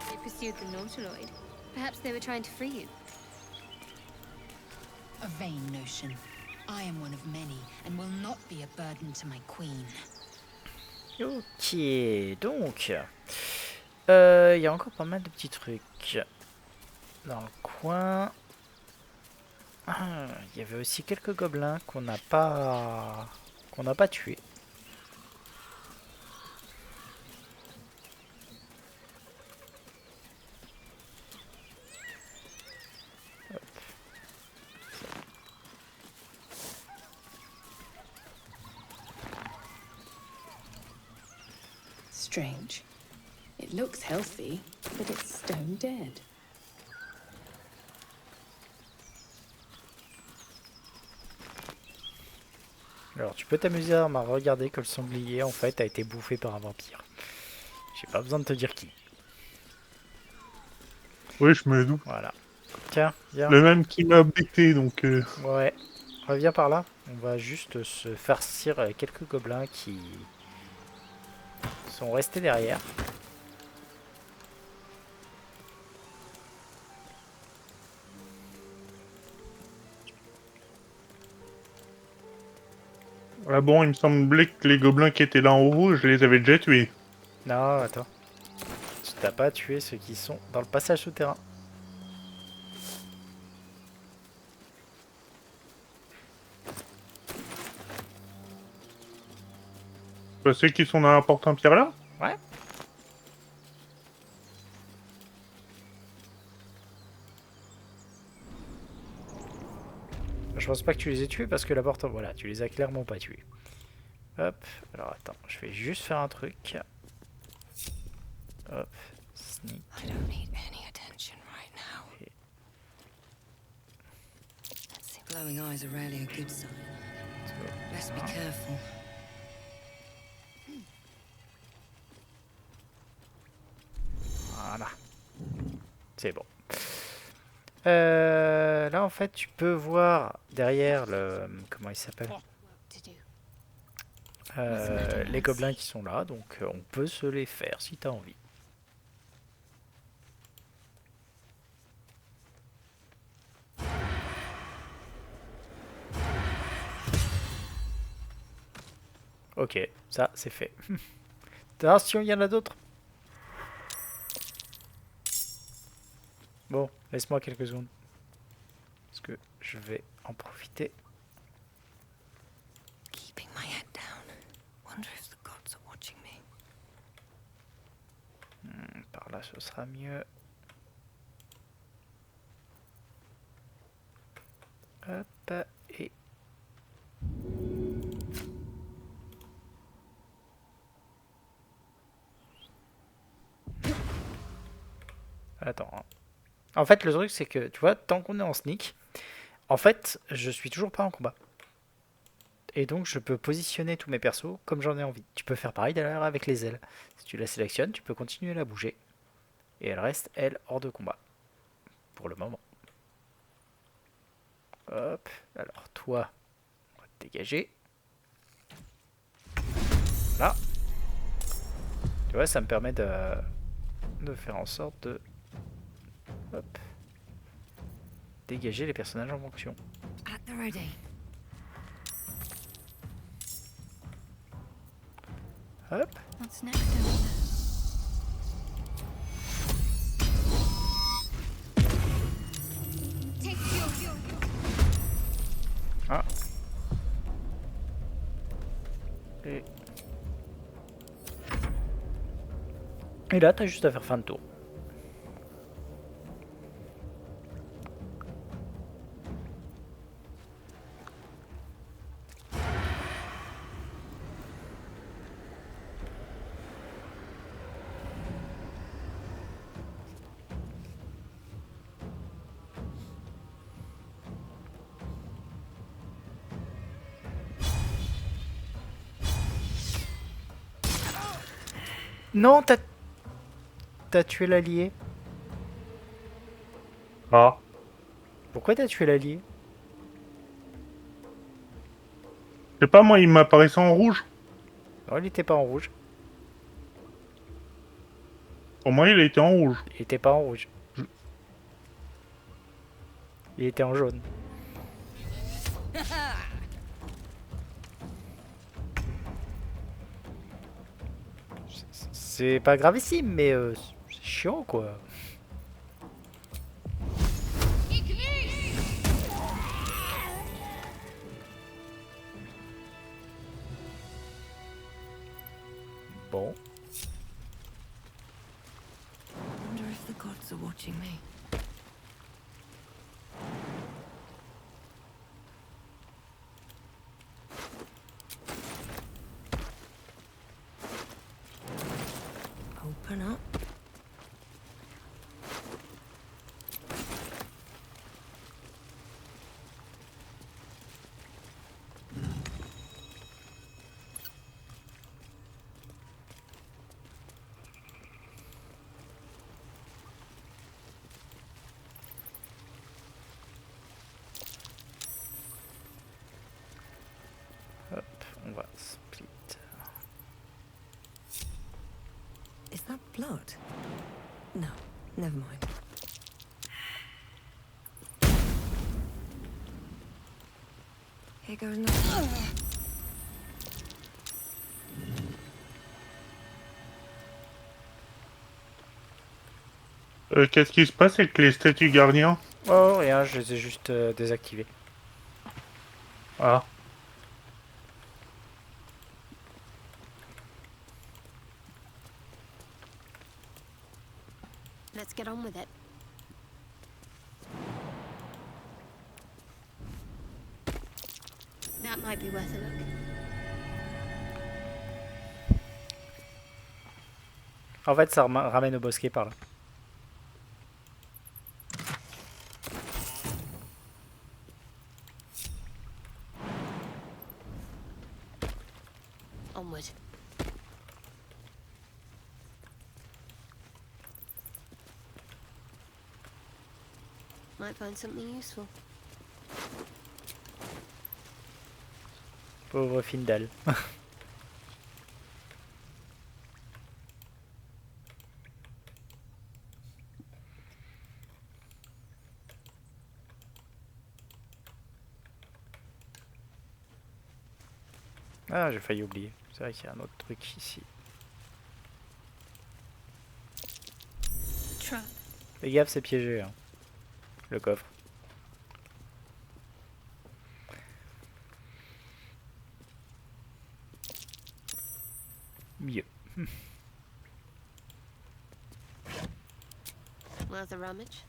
Speaker 16: They pursued the Nautiloid. Perhaps they were trying to free you.
Speaker 17: A vain notion. I am one of many, and will not be a burden to my queen.
Speaker 1: Ok, donc... Il y a encore pas mal de petits trucs dans le coin. Ah, il y avait aussi quelques gobelins qu'on n'a pas tués.
Speaker 15: Strange. It looks healthy, but it's stone dead.
Speaker 1: Alors tu peux t'amuser à regarder que le sanglier en fait a été bouffé par un vampire. J'ai pas besoin de te dire qui.
Speaker 2: Oui, je me doute.
Speaker 1: Voilà. Tiens, viens.
Speaker 2: Le même qui m'a embêté, donc...
Speaker 1: Ouais. Reviens par là. On va juste se farcir quelques gobelins qui sont restés derrière.
Speaker 2: Ah bon, il me semblait que les gobelins qui étaient là en haut, je les avais déjà tués.
Speaker 1: Non, attends. Tu t'as pas tué ceux qui sont dans le passage souterrain.
Speaker 2: Bah, ceux qui sont dans la porte en pierre là?
Speaker 1: Ouais. Je pense pas que tu les aies tués parce que la porte... Voilà, tu les as clairement pas tués. Hop, alors attends, je vais juste faire un truc. Hop, sneak.
Speaker 17: I don't need any attention right now.
Speaker 1: Et...
Speaker 18: Glowing eyes are rarely a good sign. Best be careful.
Speaker 1: Voilà. C'est bon. Là, en fait, tu peux voir derrière le... Comment il s'appelle les gobelins qui sont là. Donc, on peut se les faire si tu as envie. Ok, ça, c'est fait. Attention, il y en a d'autres. Bon, laisse-moi quelques secondes. Parce que je vais en profiter.
Speaker 18: Keeping my head down. Wonder if the gods are watching me.
Speaker 1: Par là, ce sera mieux. Hop, et... Attends. Hein. En fait, le truc, c'est que, tu vois, tant qu'on est en sneak, en fait, je suis toujours pas en combat. Et donc, je peux positionner tous mes persos comme j'en ai envie. Tu peux faire pareil d'ailleurs avec les ailes. Si tu la sélectionnes, tu peux continuer à la bouger. Et elle reste, elle, hors de combat. Pour le moment. Hop. Alors, toi, on va te dégager. Là. Tu vois, ça me permet de faire en sorte de... Hop. Dégager les personnages en fonction.
Speaker 18: At the ready.
Speaker 1: Hop.
Speaker 18: What's next over
Speaker 1: Ah. Et là, t'as juste à faire fin de tour. Non, t'as tué l'allié.
Speaker 2: Ah.
Speaker 1: Pourquoi t'as tué l'allié?
Speaker 2: Je sais pas, moi, il m'apparaissait en rouge.
Speaker 1: Non, il était pas en rouge.
Speaker 2: Pour moi, il était en rouge.
Speaker 1: Il était pas en rouge. Il était en jaune. C'est pas gravissime, mais c'est chiant quoi. Bon.
Speaker 18: I wonder if the gods are watching me. Open up.
Speaker 1: Hop, on va split.
Speaker 18: Is that blood? No, never mind. Here goes nothing.
Speaker 2: Qu'est-ce qui se passe avec les statues gardiens?
Speaker 1: Oh, rien, je les ai juste désactivés.
Speaker 2: Ah.
Speaker 16: Let's get on with it. That might be worth a look.
Speaker 1: En fait, ça ramène au bosquet par là.
Speaker 16: Onward. Might find something useful.
Speaker 1: Pauvre Findal. Ah, j'ai failli oublier. C'est vrai qu'il y a un autre truc ici. Fais gaffe, c'est piégé, hein. Le coffre. Mieux.
Speaker 16: Worth a rummage.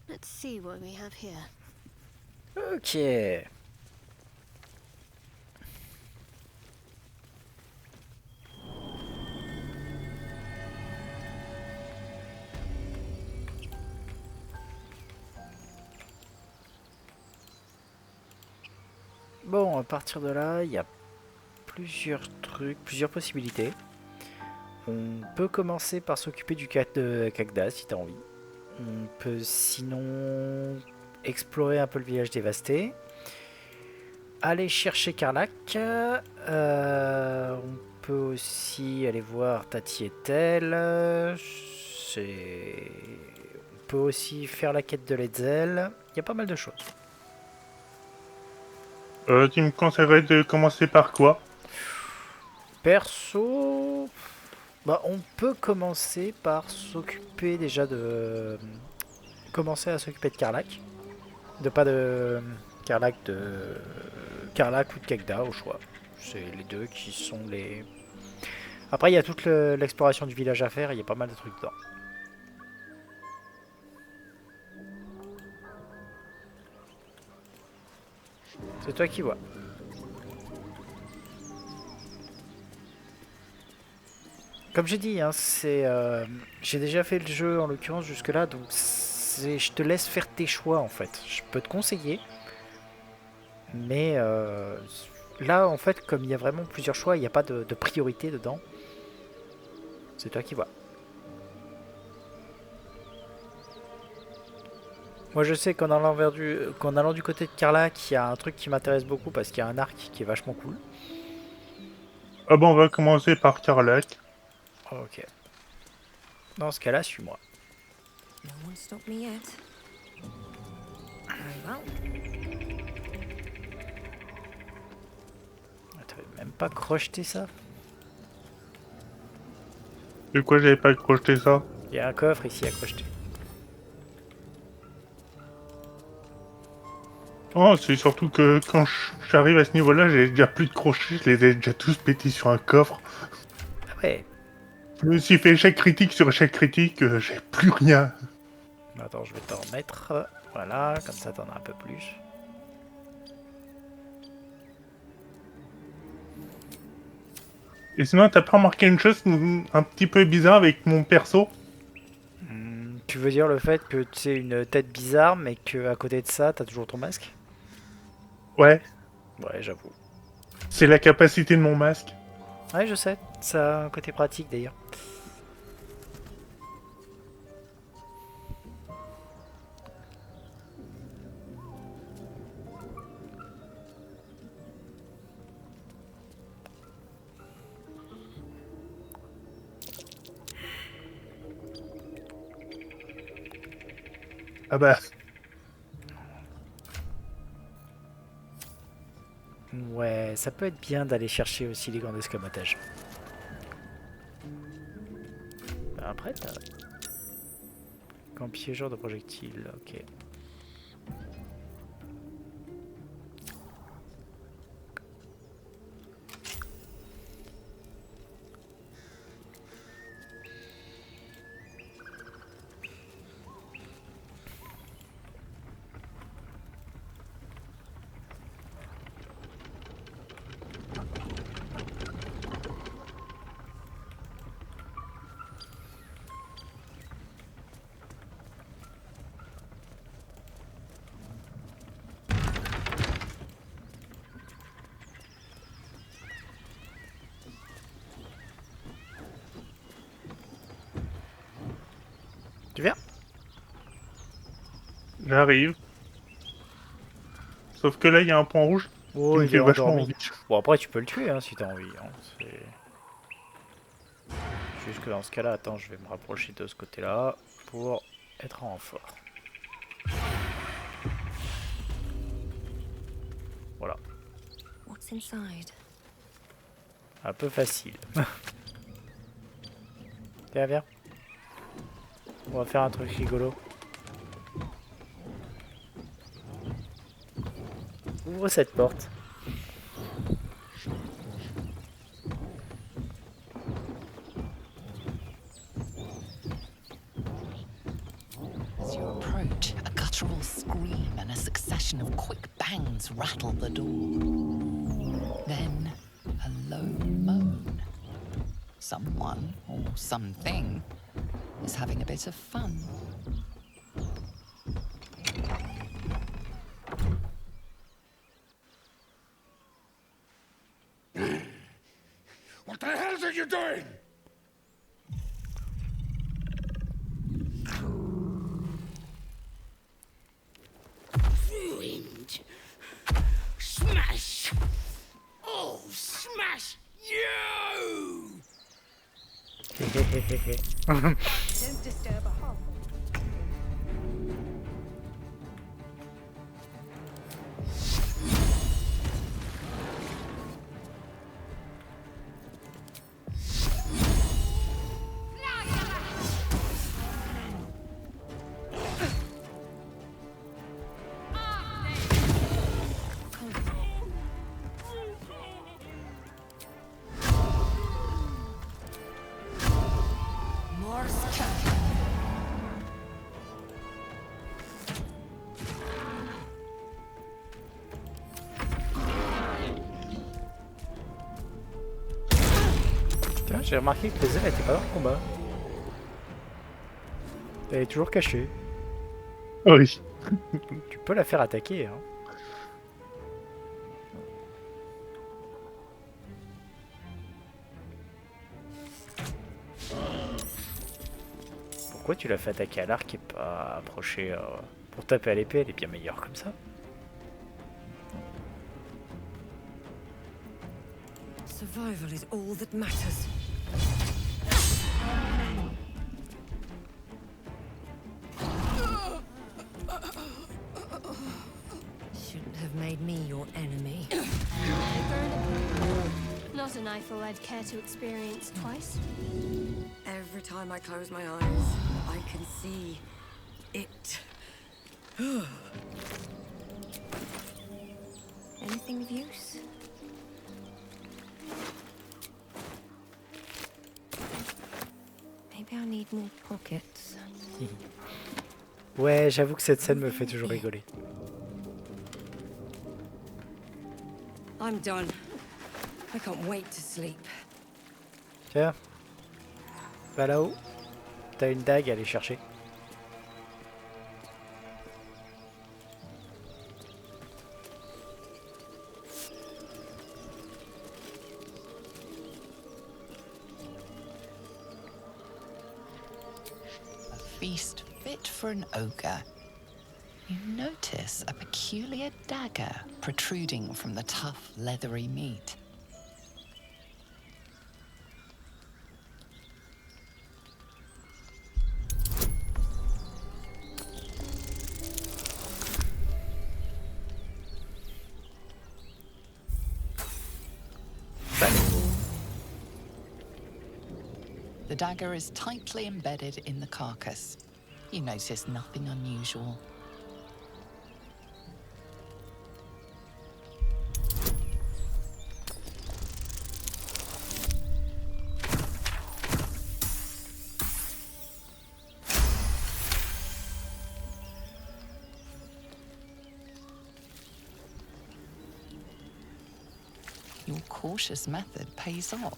Speaker 16: Let's see what we have here.
Speaker 1: Ok. Bon, à partir de là, il y a plusieurs trucs, plusieurs possibilités. On peut commencer par s'occuper du cas de Kagda si t'as envie. On peut sinon explorer un peu le village dévasté. Aller chercher Karlach. On peut aussi aller voir Tati et Tel. On peut aussi faire la quête de Ledzel. Il y a pas mal de choses.
Speaker 2: Tu me conseillerais de commencer par quoi?
Speaker 1: Perso, bah, on peut commencer par s'occuper déjà de... Commencer à s'occuper de Karlach. Pas de Karlach, de Karlach ou de Kagda au choix. C'est les deux qui sont les... Après, il y a toute l'exploration du village à faire, il y a pas mal de trucs dedans. C'est toi qui vois. Comme j'ai dit, hein, j'ai déjà fait le jeu en l'occurrence jusque là, donc je te laisse faire tes choix en fait. Je peux te conseiller, mais là en fait comme il y a vraiment plusieurs choix, il n'y a pas de priorité dedans. C'est toi qui vois. Moi je sais qu'en allant du côté de Karlach, il y a un truc qui m'intéresse beaucoup parce qu'il y a un arc qui est vachement cool.
Speaker 2: Ah bon, on va commencer par Karlach.
Speaker 1: Ok. Dans ce cas-là, suis-moi.
Speaker 18: No one stopped me yet. Very well.
Speaker 1: T'avais même pas crocheté ça?
Speaker 2: De quoi j'avais pas crocheté ça?
Speaker 1: Il y a un coffre ici à crocheter.
Speaker 2: Oh, c'est surtout que quand j'arrive à ce niveau-là, j'ai déjà plus de crochets, je les ai déjà tous pétés sur un coffre.
Speaker 1: Ah ouais.
Speaker 2: Je me suis fait échec critique sur échec critique, j'ai plus rien.
Speaker 1: Attends, je vais t'en remettre. Voilà, comme ça t'en as un peu plus.
Speaker 2: Et sinon, t'as pas remarqué une chose un petit peu bizarre avec mon perso?
Speaker 1: Tu veux dire le fait que tu as une tête bizarre, mais que à côté de ça, t'as toujours ton masque?
Speaker 2: Ouais.
Speaker 1: Ouais, j'avoue.
Speaker 2: C'est la capacité de mon masque.
Speaker 1: Ouais, je sais. Ça a un côté pratique d'ailleurs.
Speaker 2: Ah bah...
Speaker 1: Ouais, ça peut être bien d'aller chercher aussi les gants d'escamotage. Après, t'as... Gants piégeurs de projectiles, ok. Tu viens?
Speaker 2: J'arrive. Sauf que là, il y a un point rouge
Speaker 1: Oh,
Speaker 2: qui me
Speaker 1: il
Speaker 2: fait
Speaker 1: est
Speaker 2: vachement
Speaker 1: endormi.
Speaker 2: envie.
Speaker 1: Bon, après, tu peux le tuer hein, si t'as envie. Hein. Juste que dans ce cas-là, attends, je vais me rapprocher de ce côté-là pour être en renfort. Voilà.
Speaker 18: What's inside?
Speaker 1: Un peu facile. Viens, viens. On va faire un truc rigolo. Ouvre cette porte.
Speaker 8: As you approach, a guttural scream and a succession of quick bangs rattle the door. Then, a low moan. Someone, or something, is having a bit of fun.
Speaker 6: What the hell are you doing? Ruined. Smash. Oh, smash you!
Speaker 15: Don't disturb a hog.
Speaker 1: Tiens, j'ai remarqué que les ailes n'étaient pas dans le combat. Elle est toujours cachée.
Speaker 2: Oui.
Speaker 1: Tu peux la faire attaquer. Hein. Pourquoi tu l'as fait attaquer à l'arc et pas approcher pour taper à l'épée? Elle est bien meilleure comme ça.
Speaker 18: Survival is all that matters. Shouldn't have made me your enemy.
Speaker 16: Not an eyeful I'd care to experience twice.
Speaker 18: Every time I close my eyes, I can see it. Anything of use? Maybe I need more pockets.
Speaker 1: Ouais, j'avoue que cette scène me fait toujours rigoler.
Speaker 18: I'm done. I can't wait to sleep.
Speaker 1: Tiens. Va là-haut. T'as une dague à aller chercher.
Speaker 8: A feast fit for an ogre. You notice a peculiar dagger protruding from the tough, leathery meat. The dagger is tightly embedded in the carcass. You notice nothing unusual. Your cautious method pays off.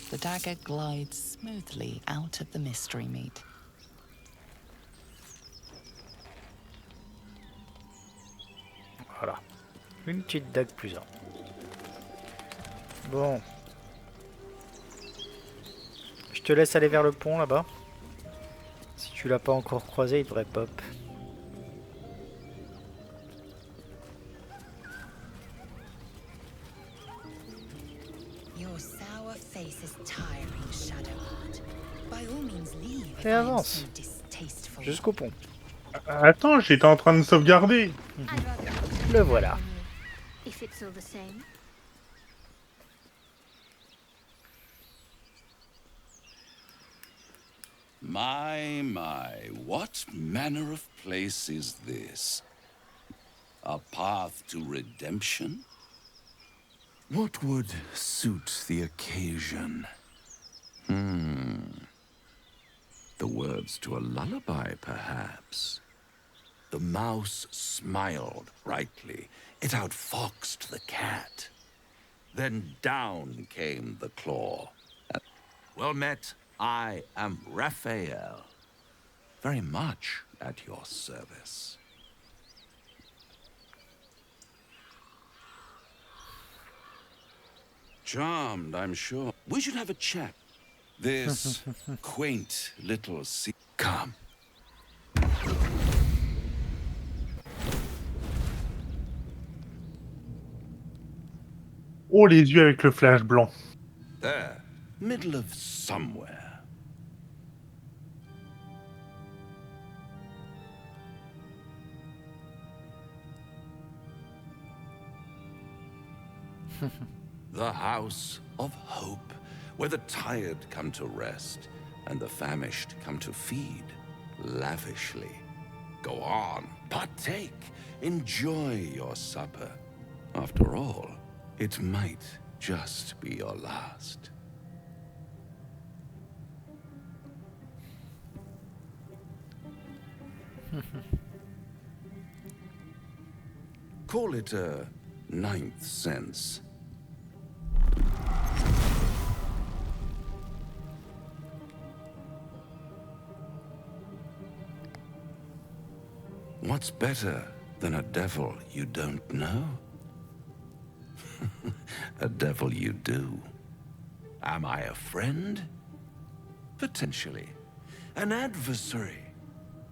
Speaker 8: The dagger glides smoothly out of the mystery meat.
Speaker 1: Voilà. Une petite dague plus un. Bon. Je te laisse aller vers le pont là-bas. Si tu l'as pas encore croisé, il devrait pop.
Speaker 17: Your sour face is tiring, Shadowheart. By all means leave if
Speaker 1: Et
Speaker 17: I am
Speaker 1: avance.
Speaker 17: so distasteful.
Speaker 1: Jusqu'au pont.
Speaker 2: Attends, j'étais en train de sauvegarder.
Speaker 1: Le voilà.
Speaker 16: If it's all the same.
Speaker 19: My, what manner of place is this? A path to redemption? What would suit the occasion? The words to a lullaby, perhaps. The mouse smiled brightly. It outfoxed the cat. Then down came the claw. Well met. I am Raphael. Very much at your service. Charmed, I'm sure. We should have a chat. This quaint little sea. Come.
Speaker 2: Oh, les yeux avec le flash blanc.
Speaker 19: There. Middle of somewhere. The House of Hope, where the tired come to rest and the famished come to feed lavishly. Go on, partake, enjoy your supper. After all, it might just be your last. Call it a ninth sense. What's better than a devil you don't know? A devil you do. Am I a friend? Potentially. An adversary?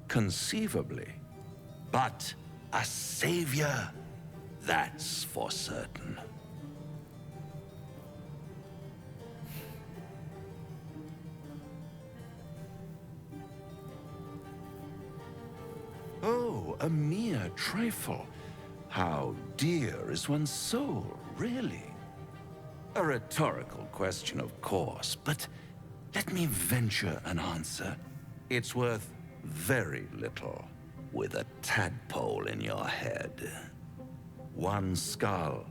Speaker 19: Conceivably. But a savior? That's for certain. Oh, a mere trifle. How dear is one's soul, really? A rhetorical question, of course, but let me venture an answer. It's worth very little with a tadpole in your head. One skull,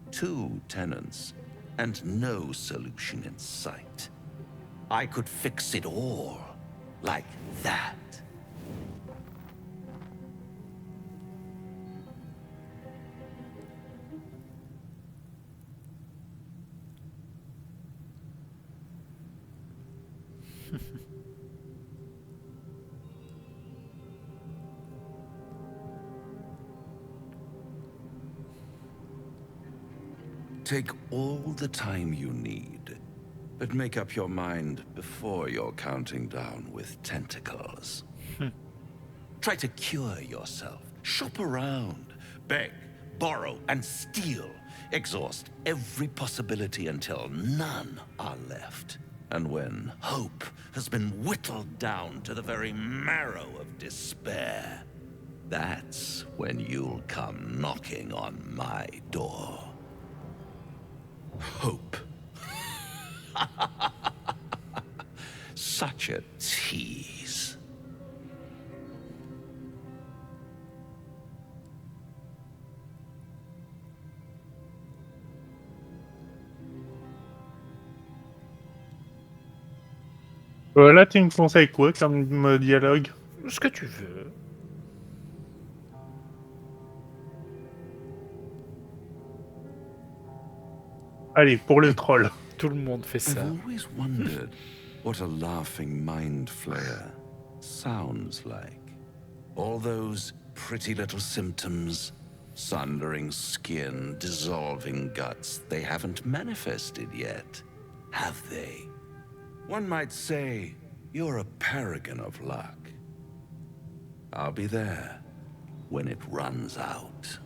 Speaker 19: 2 tenants, and no solution in sight. I could fix it all, like that. Take all the time you need, but make up your mind before you're counting down with tentacles. Try to cure yourself. Shop around. Beg, borrow, and steal. Exhaust every possibility until none are left. And when hope has been whittled down to the very marrow of despair, that's when you'll come knocking on my door. Hope. Such a tease.
Speaker 2: Là, tu me conseilles quoi comme dialogue?
Speaker 1: Ce que tu veux.
Speaker 2: Allez, pour le troll.
Speaker 1: Tout le monde fait ça.
Speaker 19: I've always wondered what a laughing mind flayer sounds like. All those pretty little symptoms, sundering skin, dissolving guts, they haven't manifested yet, have they? One might say you're a paragon of luck. I'll be there when it runs out.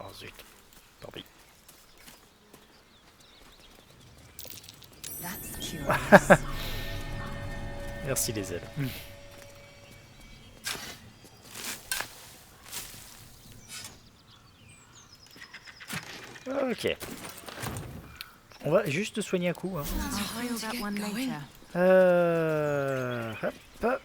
Speaker 1: Oh zut, tant pis.
Speaker 17: That's curious.
Speaker 1: Merci les ailes. Ok. On va juste soigner un coup. Hein. Hop.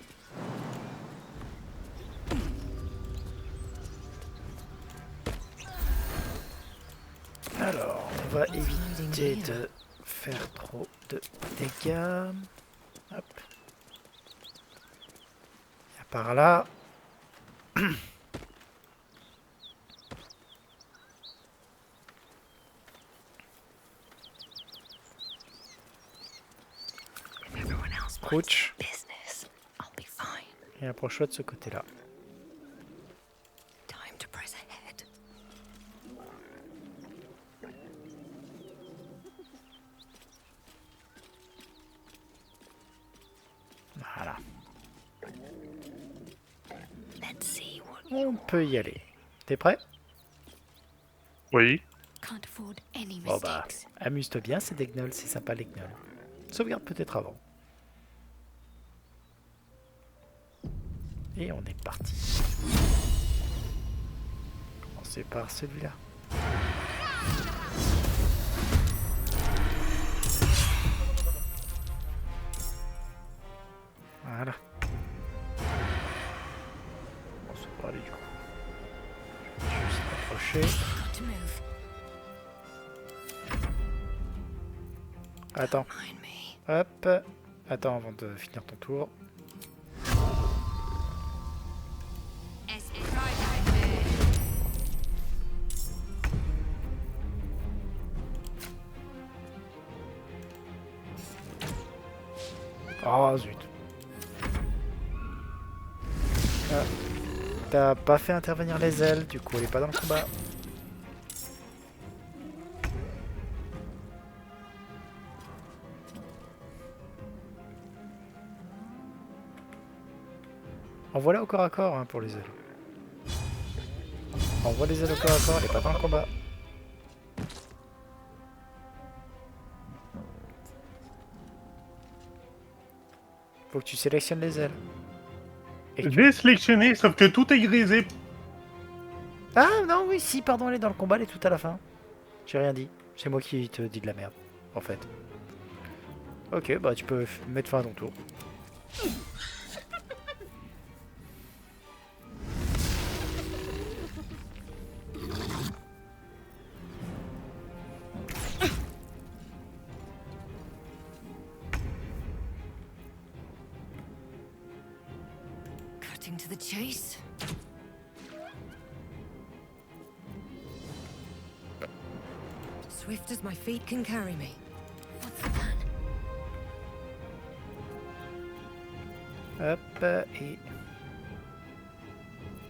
Speaker 1: Alors, on va éviter de faire trop de dégâts. Hop. Il y a par là. Crouch. Et approche-toi de ce côté-là. Voilà. On peut y aller. T'es prêt?
Speaker 2: Oui.
Speaker 1: Bon bah, amuse-toi bien, c'est des gnolls, c'est sympa les gnolls. Sauvegarde peut-être avant. Et on est parti. Commencer par celui-là. Voilà. On se peut aller du coup. Juste approcher. Attends. Hop. Attends avant de finir ton tour. Oh zut. Ah. T'as pas fait intervenir les ailes, du coup elle est pas dans le combat. Envoie-la au corps à corps hein, pour les ailes. Envoie les ailes au corps à corps, elle est pas dans le combat. Faut que tu sélectionnes les ailes.
Speaker 2: J'ai sélectionné, sauf que tout est grisé.
Speaker 1: Ah non, oui, si, pardon, elle est dans le combat, elle est tout à la fin. J'ai rien dit. C'est moi qui te dis de la merde, en fait. Ok, bah tu peux mettre fin à ton tour.
Speaker 18: Cutting to the chase. Swift as my feet can carry me.
Speaker 11: What's the plan?
Speaker 1: Hop, et...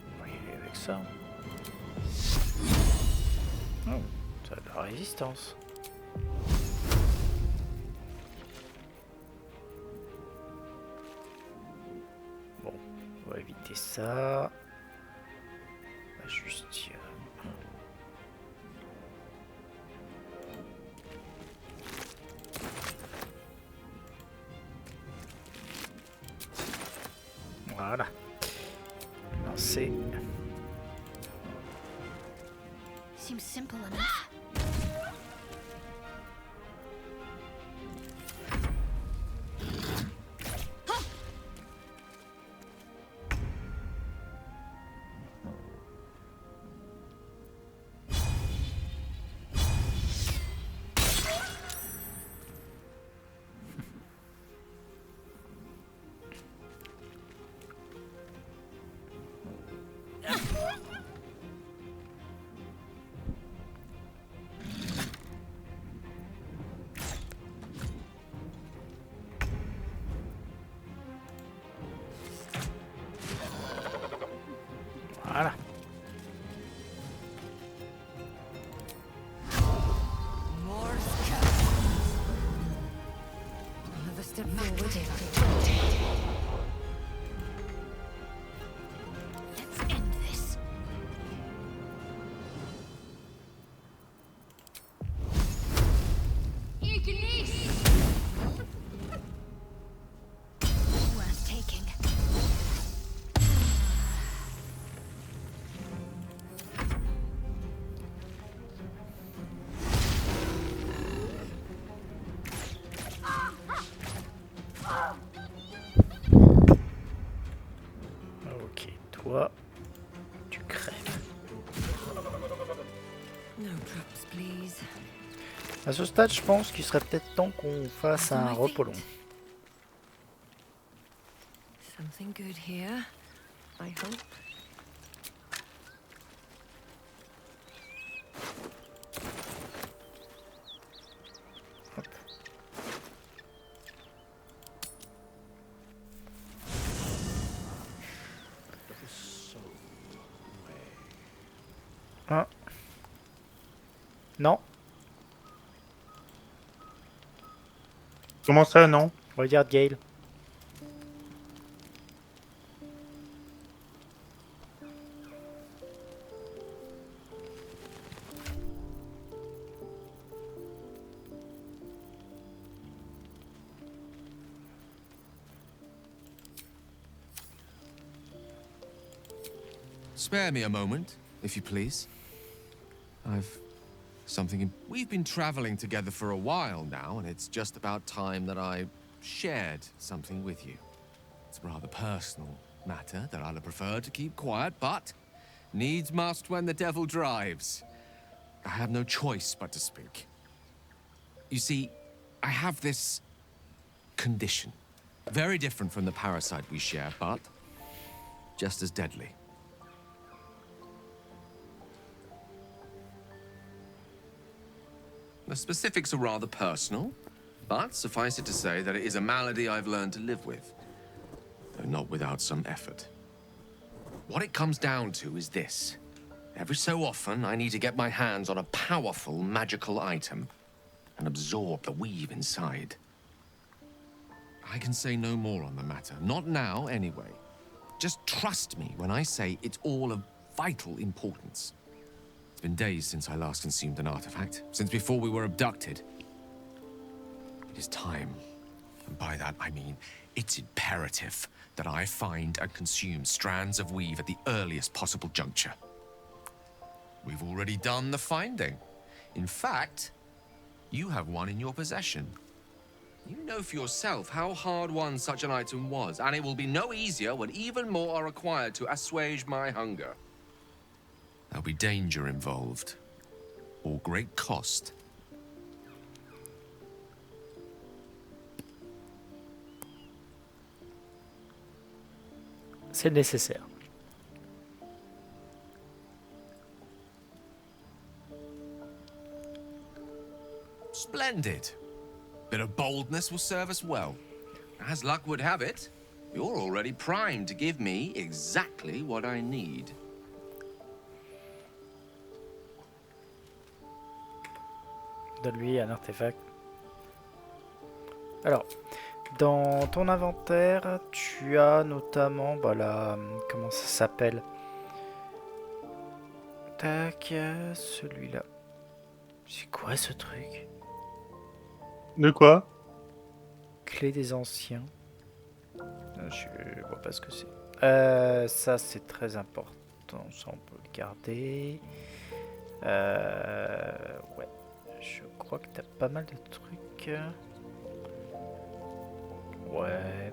Speaker 1: On va y aller avec ça. Oh, ça a de la résistance. Bon, on va éviter ça. On va juste tirer. Voilà. Lancer.
Speaker 11: Seems simple enough.
Speaker 1: Voilà.
Speaker 18: More scouts. Another step forward.
Speaker 11: Let's end this. Worth taking.
Speaker 1: Ok, toi, tu crèves.
Speaker 18: No traps, please.
Speaker 1: À ce stade, je pense qu'il serait peut-être temps qu'on fasse un repos long.
Speaker 18: Something good here, I hope.
Speaker 1: Ah. Non.
Speaker 2: Comment ça, non?
Speaker 1: Regarde Gale.
Speaker 20: Spare me a moment, if you please. I've something. We've been traveling together for a while now, and it's just about time that I shared something with you. It's a rather personal matter that I'd have preferred to keep quiet, but needs must when the devil drives. I have no choice but to speak. You see, I have this condition. Very different from the parasite we share, but just as deadly. The specifics are rather personal, But suffice it to say that it is a malady I've learned to live with, though not without some effort. What it comes down to is this. Every so often, I need to get my hands on a powerful magical item and absorb the weave inside. I can say no more on the matter. Not now, anyway. Just trust me when I say it's all of vital importance. It's been days since I last consumed an artifact, since before we were abducted. It is time, and by that I mean it's imperative that I find and consume strands of weave at the earliest possible juncture. We've already done the finding. In fact, you have one in your possession. You know for yourself how hard-won such an item was, and it will be no easier when even more are required to assuage my hunger. There'll be danger involved, or great cost.
Speaker 1: C'est nécessaire.
Speaker 20: Splendid. Bit of boldness will serve us well. As luck would have it, you're already primed to give me exactly what I need.
Speaker 1: Donne-lui un artefact. Alors, dans ton inventaire, tu as notamment, bah là, comment ça s'appelle? Tac, celui-là. C'est quoi ce truc?
Speaker 2: De quoi?
Speaker 1: Clé des anciens. Je vois pas ce que c'est. Ça c'est très important, ça on peut le garder. Ouais, je crois que t'as pas mal de trucs. Ouais.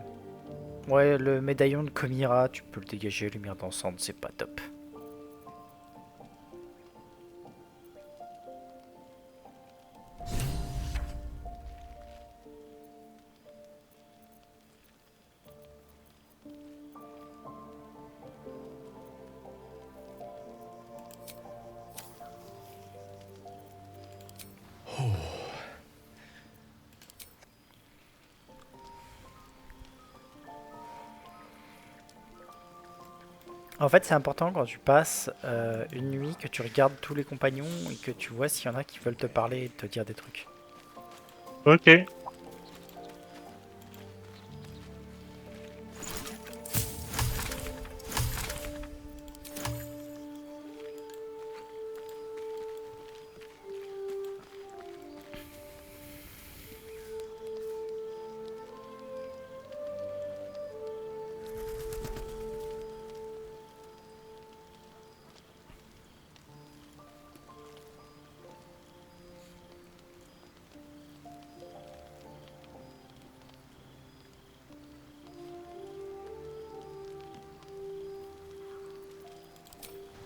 Speaker 1: Ouais, le médaillon de Komira, tu peux le dégager, lumière dansante, c'est pas top. En fait, c'est important quand tu passes une nuit que tu regardes tous les compagnons et que tu vois s'il y en a qui veulent te parler et te dire des trucs.
Speaker 2: Ok.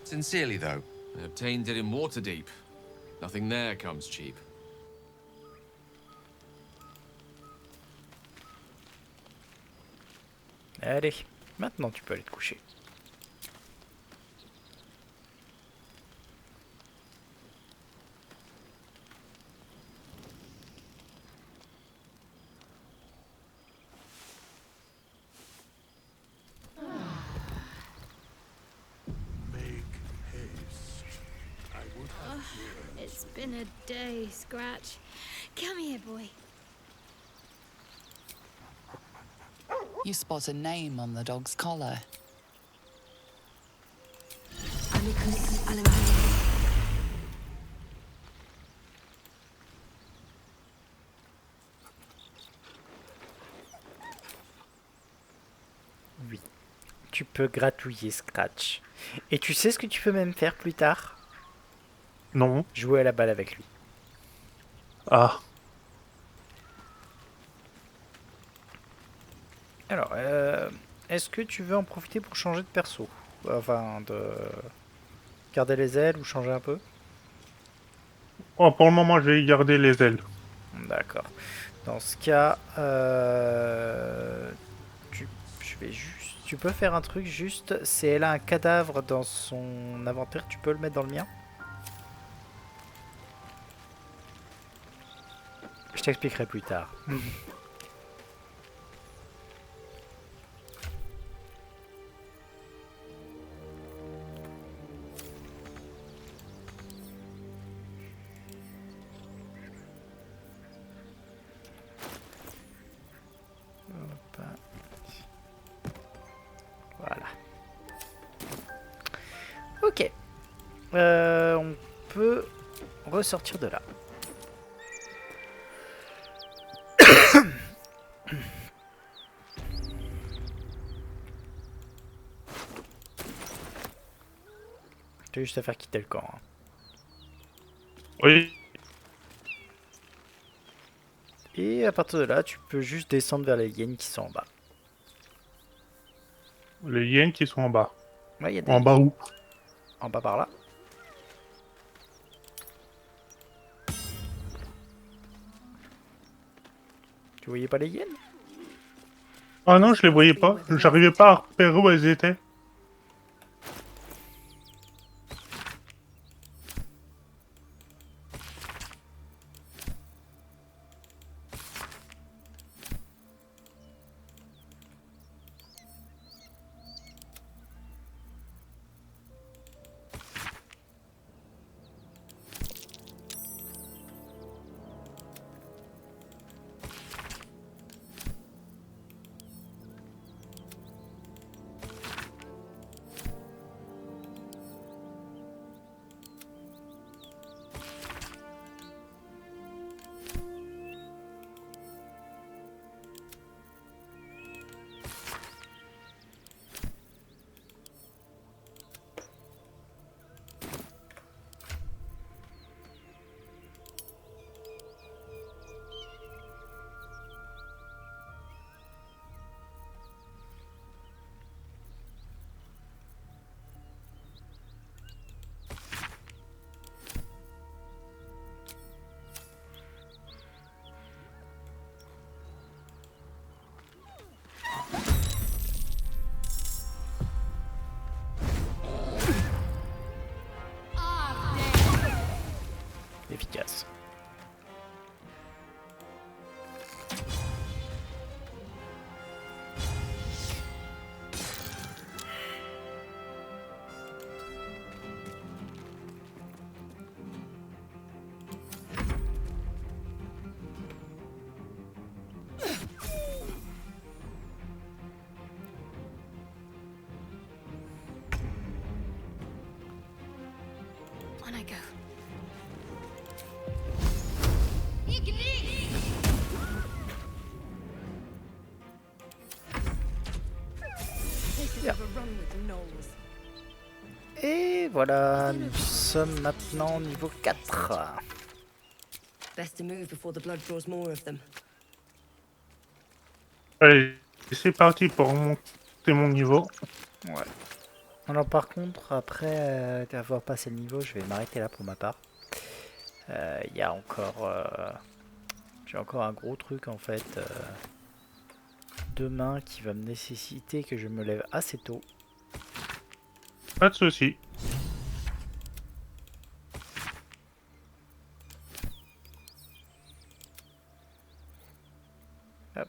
Speaker 20: Sincerely, though, I obtained it in Waterdeep. Nothing there comes cheap.
Speaker 1: Allez, maintenant tu peux aller te coucher.
Speaker 16: It's been a day, Scratch. Come here, boy.
Speaker 10: You spot a name on the dog's collar.
Speaker 18: Amicus Alemania.
Speaker 1: Oui. Tu peux gratouiller Scratch. Et tu sais ce que tu peux même faire plus tard?
Speaker 2: Non.
Speaker 1: Jouer à la balle avec lui.
Speaker 2: Ah.
Speaker 1: Alors, est-ce que tu veux en profiter pour changer de perso? Enfin, de garder les ailes ou changer un peu?
Speaker 2: Oh, pour le moment, je vais garder les ailes.
Speaker 1: D'accord. Dans ce cas, tu peux faire un truc juste, c'est elle a un cadavre dans son inventaire, tu peux le mettre dans le mien? Je t'expliquerai plus tard. Hop. Voilà. Ok. On peut ressortir de là. J'ai juste à faire quitter le camp. Hein.
Speaker 2: Oui.
Speaker 1: Et à partir de là, tu peux juste descendre vers les hyènes qui sont en bas.
Speaker 2: Les hyènes qui sont en bas.
Speaker 1: Ouais, y a des
Speaker 2: en bas où?
Speaker 1: En bas par là. Tu voyais pas les hyènes?
Speaker 2: Ah non, je les voyais pas. J'arrivais pas à repérer où elles étaient.
Speaker 1: Efficace.
Speaker 11: On I go.
Speaker 1: Et voilà, nous sommes maintenant au niveau 4.
Speaker 18: Best to move before the blood draws more of them.
Speaker 2: Allez, c'est parti pour monter mon niveau.
Speaker 1: Ouais. Alors par contre, après avoir passé le niveau, je vais m'arrêter là pour ma part. Il y a encore... j'ai encore un gros truc en fait. Demain qui va me nécessiter que je me lève assez tôt.
Speaker 2: Pas de soucis.
Speaker 1: Hop.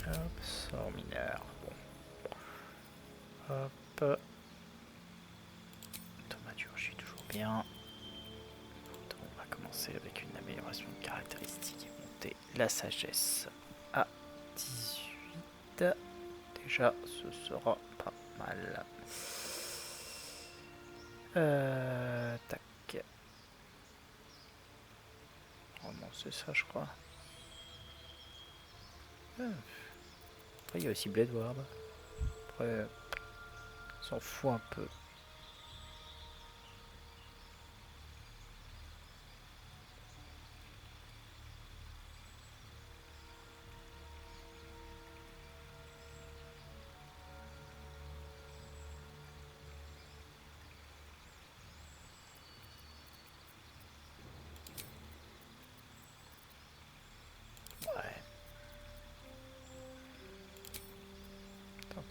Speaker 1: Hop, sort mineur. Bon. Hop. Thaumaturgie, toujours bien. On va commencer avec une amélioration de caractéristiques et monter la sagesse à 18. Déjà, ce sera pas mal. Tac. Oh non, c'est ça, je crois. Après, il y a aussi Blade Ward. Après, on s'en fout un peu.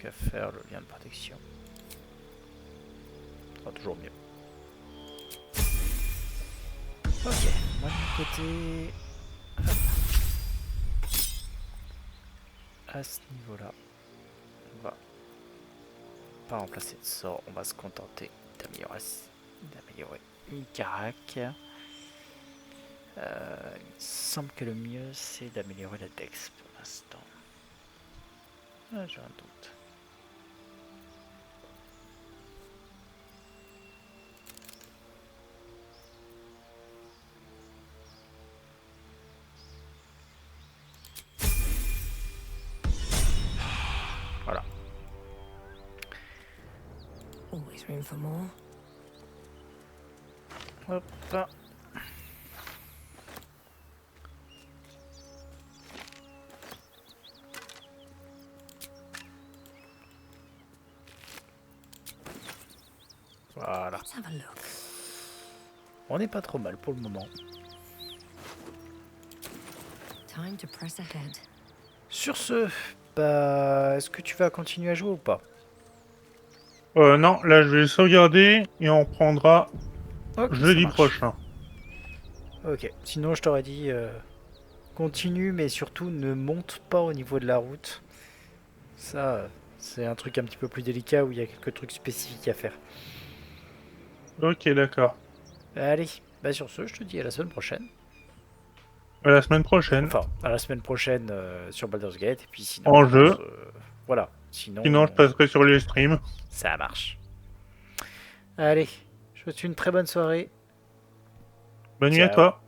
Speaker 1: qu'à faire le lien de protection. Ce sera toujours mieux. Ok, moi de mon côté... Hop. À ce niveau-là, on va pas remplacer de sort, on va se contenter d'améliorer une carac. Il me semble que le mieux c'est d'améliorer la dex pour l'instant. Ah, j'ai un doute. Voilà.
Speaker 18: Always room for more.
Speaker 1: Hop. Voilà. On n'est pas trop mal pour le moment.
Speaker 18: Time to press ahead.
Speaker 1: Sur ce, bah, est-ce que tu vas continuer à jouer ou pas?
Speaker 2: Non, là je vais sauvegarder et on prendra
Speaker 1: Ok,
Speaker 2: jeudi
Speaker 1: ça marche.
Speaker 2: prochain.
Speaker 1: Ok, sinon je t'aurais dit continue, mais surtout ne monte pas au niveau de la route. Ça, c'est un truc un petit peu plus délicat où il y a quelques trucs spécifiques à faire.
Speaker 2: Ok, d'accord.
Speaker 1: Allez, bah sur ce, je te dis à la semaine prochaine.
Speaker 2: À la semaine prochaine.
Speaker 1: Enfin, à la semaine prochaine sur Baldur's Gate, et puis sinon...
Speaker 2: En jeu.
Speaker 1: Voilà, sinon
Speaker 2: je passerai sur les streams.
Speaker 1: Ça marche. Allez, je te souhaite une très bonne soirée.
Speaker 2: Bonne nuit à toi.